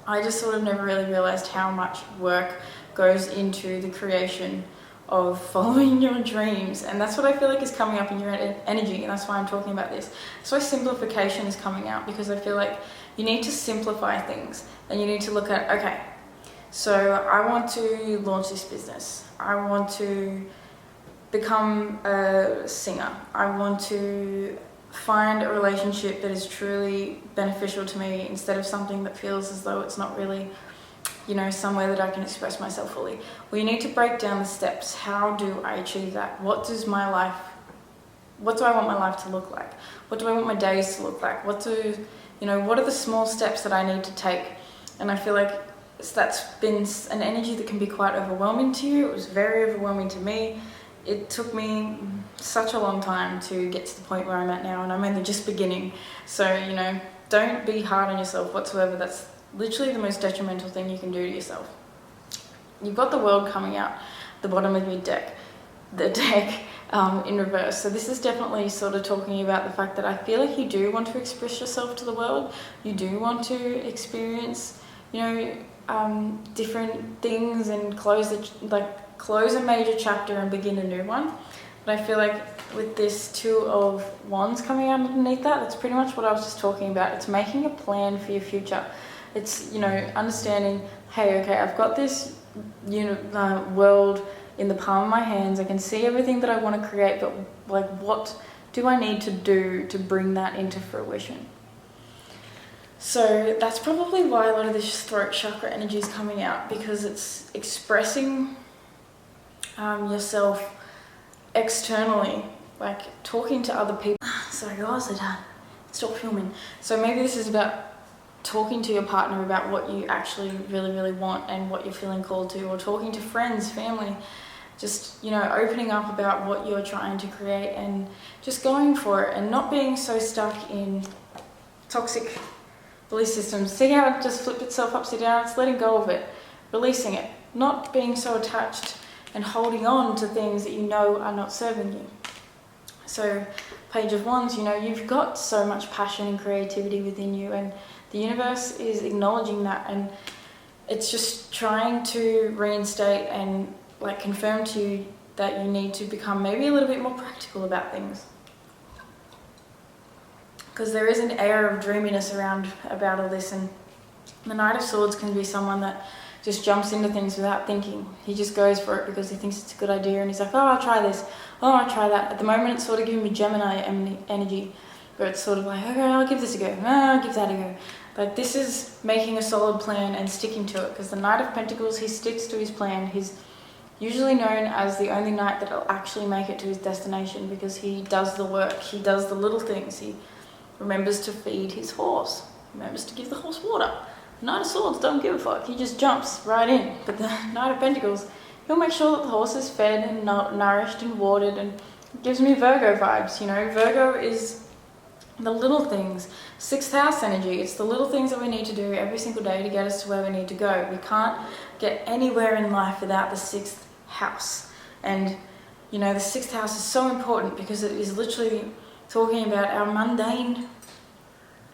I just sort of never really realized how much work goes into the creation of following your dreams. And that's what I feel like is coming up in your energy, and that's why I'm talking about this. That's why simplification is coming out, because I feel like you need to simplify things, and you need to look at, okay, so I want to launch this business. I want to become a singer. I want to find a relationship that is truly beneficial to me instead of something that feels as though it's not really, you know, somewhere that I can express myself fully. Well, you need to break down the steps. How do I achieve that? What do I want my life to look like? What do I want my days to look like? What are the small steps that I need to take? And I feel like that's been an energy that can be quite overwhelming to you. It was very overwhelming to me. It took me such a long time to get to the point where I'm at now, and I'm only just beginning. So, you know, don't be hard on yourself whatsoever. That's literally the most detrimental thing you can do to yourself. You've got the world coming out the bottom of your deck, in reverse. So this is definitely sort of talking about the fact that I feel like you do want to express yourself to the world. You do want to experience, you know, different things and close a major chapter and begin a new one. But I feel like with this Two of Wands coming out underneath that, that's pretty much what I was just talking about. It's making a plan for your future. It's, you know, understanding, hey, okay, I've got this world in the palm of my hands. I can see everything that I want to create, but like, what do I need to do to bring that into fruition? So that's probably why a lot of this throat chakra energy is coming out, because it's expressing yourself externally, like talking to other people. Sorry guys, I done. Stop filming. So maybe this is about talking to your partner about what you actually really want and what you're feeling called to, or talking to friends, family, just, you know, opening up about what you're trying to create and just going for it and not being so stuck in toxic belief systems. See how it just flipped itself upside down? It's letting go of it, releasing it, not being so attached and holding on to things that you know are not serving you. So Page of Wands, you know, you've got so much passion and creativity within you, and the universe is acknowledging that, and it's just trying to reinstate and like confirm to you that you need to become maybe a little bit more practical about things. Because there is an air of dreaminess around about all this, and the Knight of Swords can be someone that just jumps into things without thinking. He just goes for it because he thinks it's a good idea, and he's like, oh, I'll try this, oh, I'll try that. At the moment it's sort of giving me Gemini energy, where it's sort of like, okay, I'll give this a go, I'll give that a go. But this is making a solid plan and sticking to it, because the Knight of Pentacles, he sticks to his plan. He's usually known as the only knight that will actually make it to his destination, because he does the work, he does the little things. He remembers to feed his horse, remembers to give the horse water. The Knight of Swords don't give a fuck, he just jumps right in. But the Knight of Pentacles, he'll make sure that the horse is fed and nourished and watered, and it gives me Virgo vibes. You know, Virgo is the little things, 6th house energy. It's the little things that we need to do every single day to get us to where we need to go. We can't get anywhere in life without the 6th house. And you know, the 6th house is so important because it is literally talking about our mundane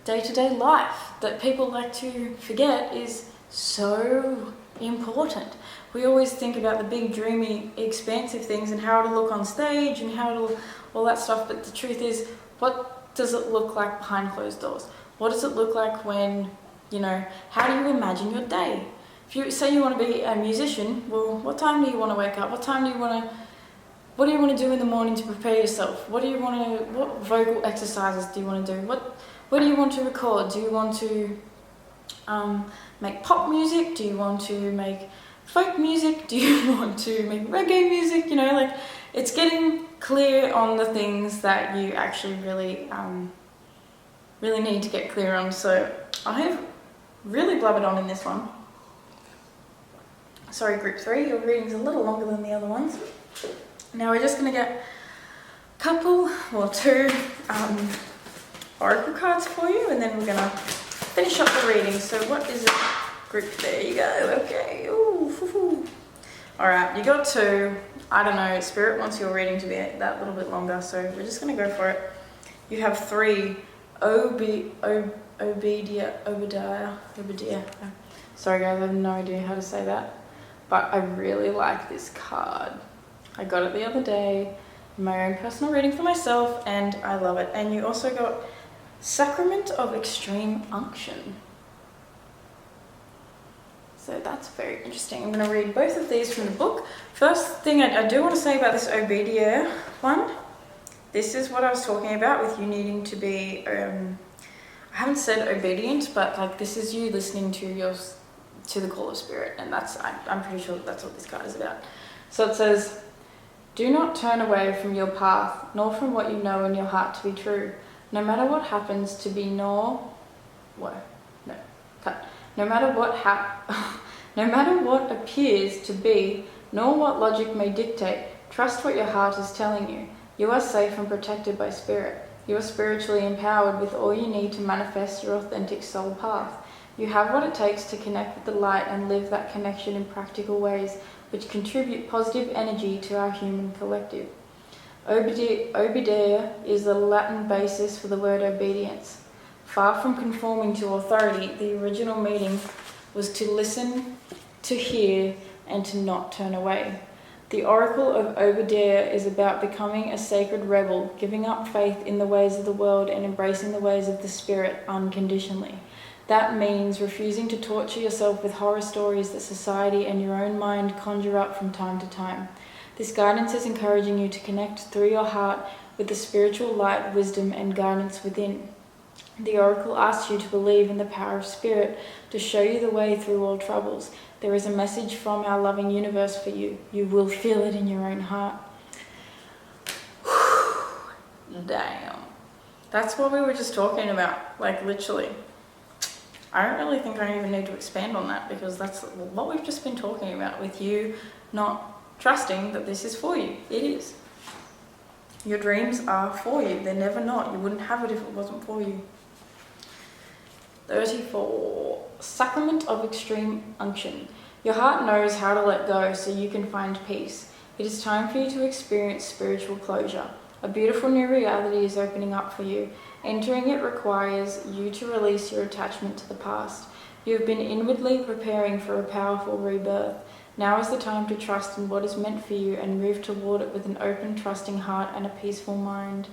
day-to-day life that people like to forget is so important. We always think about the big, dreamy, expansive things and how it'll look on stage and how it'll, all that stuff, but the truth is, what does it look like behind closed doors? What does it look like when, you know, how do you imagine your day? If you say you want to be a musician, well, what time do you want to wake up? What do you want to do in the morning to prepare yourself? What vocal exercises do you want to do? What do you want to record? Do you want to make pop music? Do you want to make folk music? Do you want to make reggae music? You know, like, it's getting clear on the things that you actually really need to get clear on. So I have really blubbered on in this one. Sorry, group 3, your reading's a little longer than the other ones. Now we're just going to get two oracle cards for you, and then we're going to finish up the reading. So what is it? Group, there you go, okay. Ooh, alright, you got 2. I don't know, Spirit wants your reading to be that little bit longer, so we're just going to go for it. You have 3, Obadiah. Sorry guys, I have no idea how to say that, but I really like this card. I got it the other day in my own personal reading for myself, and I love it. And you also got Sacrament of Extreme Unction. So that's very interesting. I'm going to read both of these from the book. First thing I do want to say about this Obadiah one, this is what I was talking about with you needing to be, I haven't said obedient, but like, this is you listening to the call of Spirit, and I'm pretty sure that's what this card is about. So it says, do not turn away from your path, nor from what you know in your heart to be true. No matter what happens to be, no matter what appears to be, nor what logic may dictate, trust what your heart is telling you. You are safe and protected by Spirit. You are spiritually empowered with all you need to manifest your authentic soul path. You have what it takes to connect with the light and live that connection in practical ways which contribute positive energy to our human collective. Obadiah is the Latin basis for the word obedience. Far from conforming to authority, the original meaning was to listen, to hear, and to not turn away. The oracle of Obadiah is about becoming a sacred rebel, giving up faith in the ways of the world and embracing the ways of the Spirit unconditionally. That means refusing to torture yourself with horror stories that society and your own mind conjure up from time to time. This guidance is encouraging you to connect through your heart with the spiritual light, wisdom, and guidance within. The oracle asks you to believe in the power of spirit to show you the way through all troubles. There is a message from our loving universe for you. You will feel it in your own heart. Damn. That's what we were just talking about, like literally. I don't really think I even need to expand on that, because that's what we've just been talking about with you not trusting that this is for you. It is. Your dreams are for you. They're never not. You wouldn't have it if it wasn't for you. 34. Sacrament of extreme unction. Your heart knows how to let go so you can find peace. It is time for you to experience spiritual closure. A beautiful new reality is opening up for you. Entering it requires you to release your attachment to the past. You have been inwardly preparing for a powerful rebirth. Now is the time to trust in what is meant for you and move toward it with an open, trusting heart and a peaceful mind.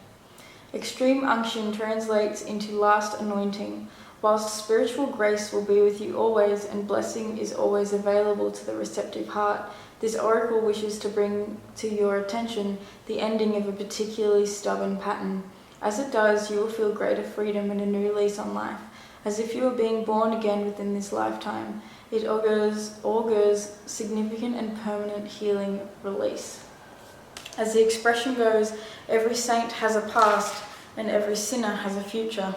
Extreme unction translates into last anointing. Whilst spiritual grace will be with you always and blessing is always available to the receptive heart, this oracle wishes to bring to your attention the ending of a particularly stubborn pattern. As it does, you will feel greater freedom and a new lease on life, as if you were being born again within this lifetime. It augurs significant and permanent healing release. As the expression goes, every saint has a past and every sinner has a future.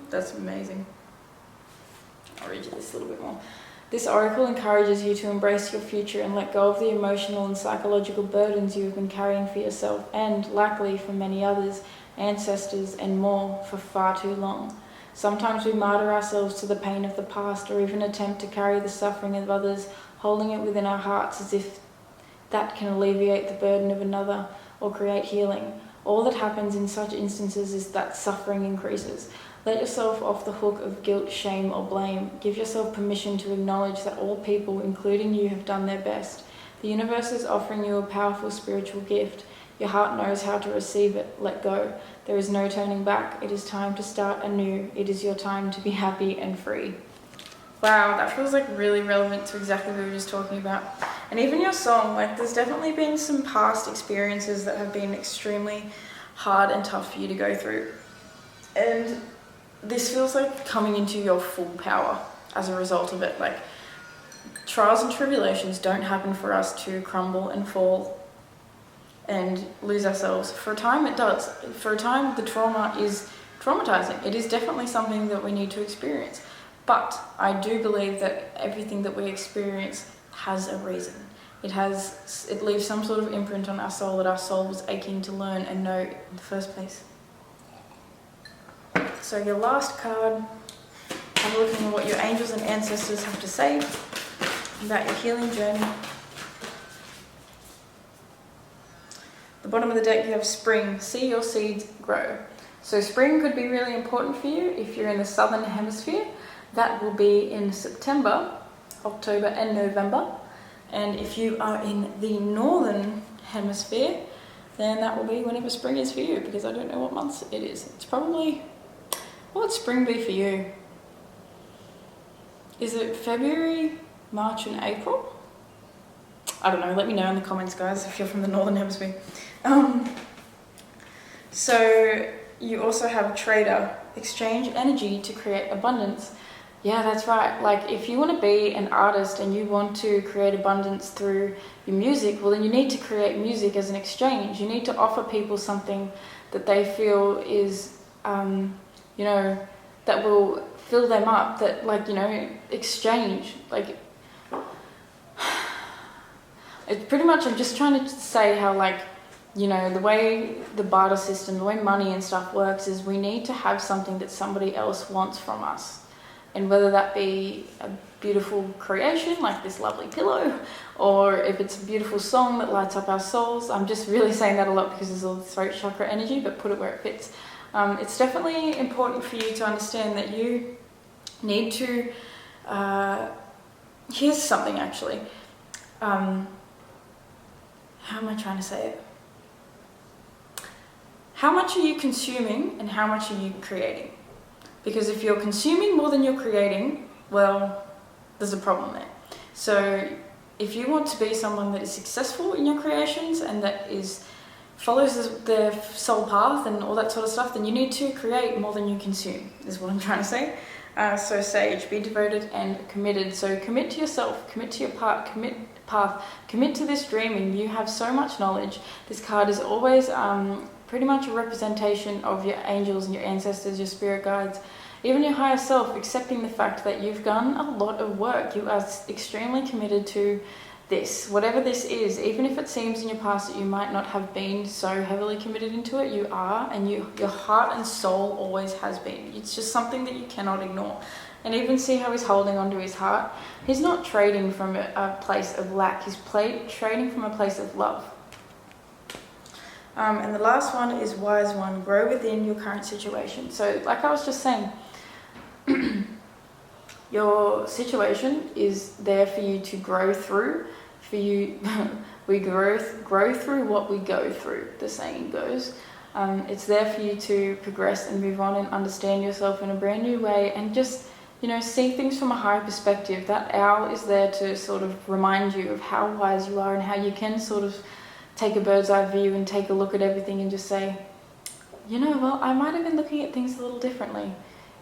That's amazing. I'll read you this a little bit more. This oracle encourages you to embrace your future and let go of the emotional and psychological burdens you have been carrying for yourself and, likely for many others, ancestors and more, for far too long. Sometimes we martyr ourselves to the pain of the past, or even attempt to carry the suffering of others, holding it within our hearts as if that can alleviate the burden of another or create healing. All that happens in such instances is that suffering increases. Let yourself off the hook of guilt, shame, or blame. Give yourself permission to acknowledge that all people, including you, have done their best. The universe is offering you a powerful spiritual gift. Your heart knows how to receive it. Let go. There is no turning back. It is time to start anew. It is your time to be happy and free. Wow, that feels like really relevant to exactly what we were just talking about. And even your song, like there's definitely been some past experiences that have been extremely hard and tough for you to go through. And this feels like coming into your full power as a result of it. Like trials and tribulations don't happen for us to crumble and fall and lose ourselves. For a time it does. For a time the trauma is traumatizing. It is definitely something that we need to experience. But I do believe that everything that we experience has a reason. It leaves some sort of imprint on our soul that our soul was aching to learn and know in the first place. So your last card, I'm looking at what your angels and ancestors have to say about your healing journey. The bottom of the deck you have spring. See your seeds grow. So spring could be really important for you if you're in the southern hemisphere. That will be in September, October and November. And if you are in the northern hemisphere, then that will be whenever spring is for you, because I don't know what months it is. It's probably, what would spring be for you? Is it February, March and April? I don't know, let me know in the comments guys if you're from the northern hemisphere. So you also have trader, exchange energy to create abundance. Yeah, that's right. Like if you want to be an artist and you want to create abundance through your music, well then you need to create music as an exchange. You need to offer people something that they feel is, that will fill them up, that exchange. Like, it's pretty much, I'm just trying to say how the way the barter system, the way money and stuff works is we need to have something that somebody else wants from us. And whether that be a beautiful creation like this lovely pillow, or if it's a beautiful song that lights up our souls. I'm just really saying that a lot because there's all the throat chakra energy, but put it where it fits. It's definitely important for you to understand that you need to, here's something actually. How am I trying to say it? How much are you consuming and how much are you creating? Because if you're consuming more than you're creating, well, there's a problem there. So if you want to be someone that is successful in your creations and that is, follows their soul path and all that sort of stuff, then you need to create more than you consume, is what I'm trying to say. So Sage, be devoted and committed. So commit to yourself, commit to your path, commit to this dreaming. You have so much knowledge. This card is always pretty much a representation of your angels and your ancestors, your spirit guides, even your higher self, accepting the fact that you've done a lot of work. You are extremely committed to this, whatever this is. Even if it seems in your past that you might not have been so heavily committed into it, you are, and your heart and soul always has been. It's just something that you cannot ignore. And even see how he's holding onto his heart. He's not trading from a place of lack, he's trading from a place of love. And the last one is Wise One, grow within your current situation. So like I was just saying, your situation is there for you to grow through. We grow through what we go through, the saying goes. It's there for you to progress and move on and understand yourself in a brand new way, and just, see things from a higher perspective. That owl is there to sort of remind you of how wise you are and how you can sort of take a bird's eye view and take a look at everything and just say, well, I might have been looking at things a little differently.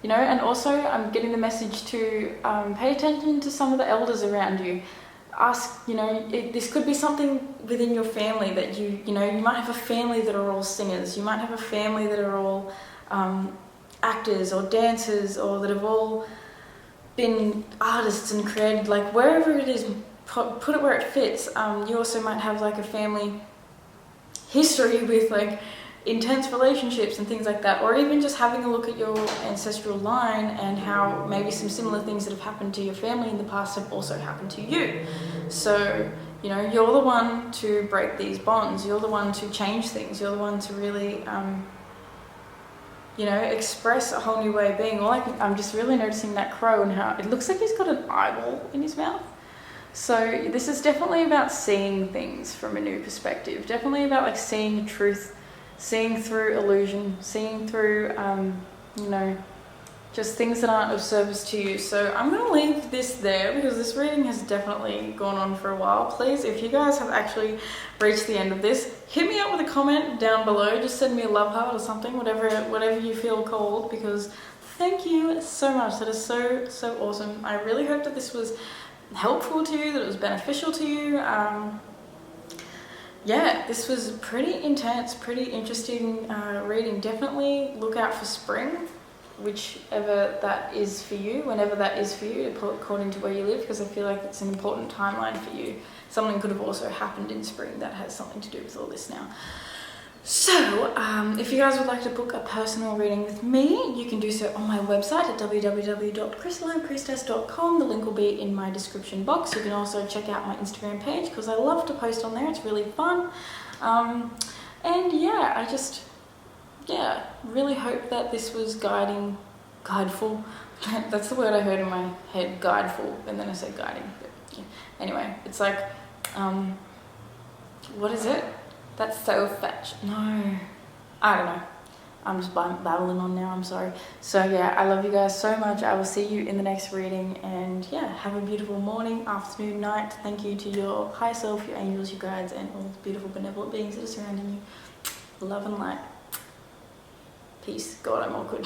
And also I'm getting the message to pay attention to some of the elders around you. Ask, this could be something within your family that you might have a family that are all singers. You might have a family that are all actors or dancers, or that have all been artists and created, like wherever it is, put it where it fits. You also might have like a family history with like intense relationships and things like that, or even just having a look at your ancestral line and how maybe some similar things that have happened to your family in the past have also happened to you. So you're the one to break these bonds, you're the one to change things, you're the one to really express a whole new way of being. I'm just really noticing that crow and how it looks like he's got an eyeball in his mouth. So this is definitely about seeing things from a new perspective, definitely about like seeing truth, seeing through illusion, seeing through, just things that aren't of service to you. So I'm going to leave this there because this reading has definitely gone on for a while. Please, if you guys have actually reached the end of this, hit me up with a comment down below. Just send me a love heart or something, whatever you feel called, because thank you so much. That is so, so awesome. I really hope that this was helpful to you, that it was beneficial to you. Yeah, this was pretty intense, pretty interesting reading. Definitely look out for spring, whichever that is for you, whenever that is for you, according to where you live, because I feel like it's an important timeline for you. Something could have also happened in spring that has something to do with all this now. So, if you guys would like to book a personal reading with me, you can do so on my website at www.crystallinepriestess.com. The link will be in my description box. You can also check out my Instagram page because I love to post on there. It's really fun. And yeah, I just, really hope that this was guideful. That's the word I heard in my head, guideful, and then I said guiding. But yeah. Anyway, it's like, what is it? That's so fetch. No, I don't know. I'm just babbling on now, I'm sorry. So yeah, I love you guys so much. I will see you in the next reading, and yeah, have a beautiful morning, afternoon, night. Thank you to your higher self, your angels, your guides, and all the beautiful benevolent beings that are surrounding you. Love and light. Peace. God, I'm awkward.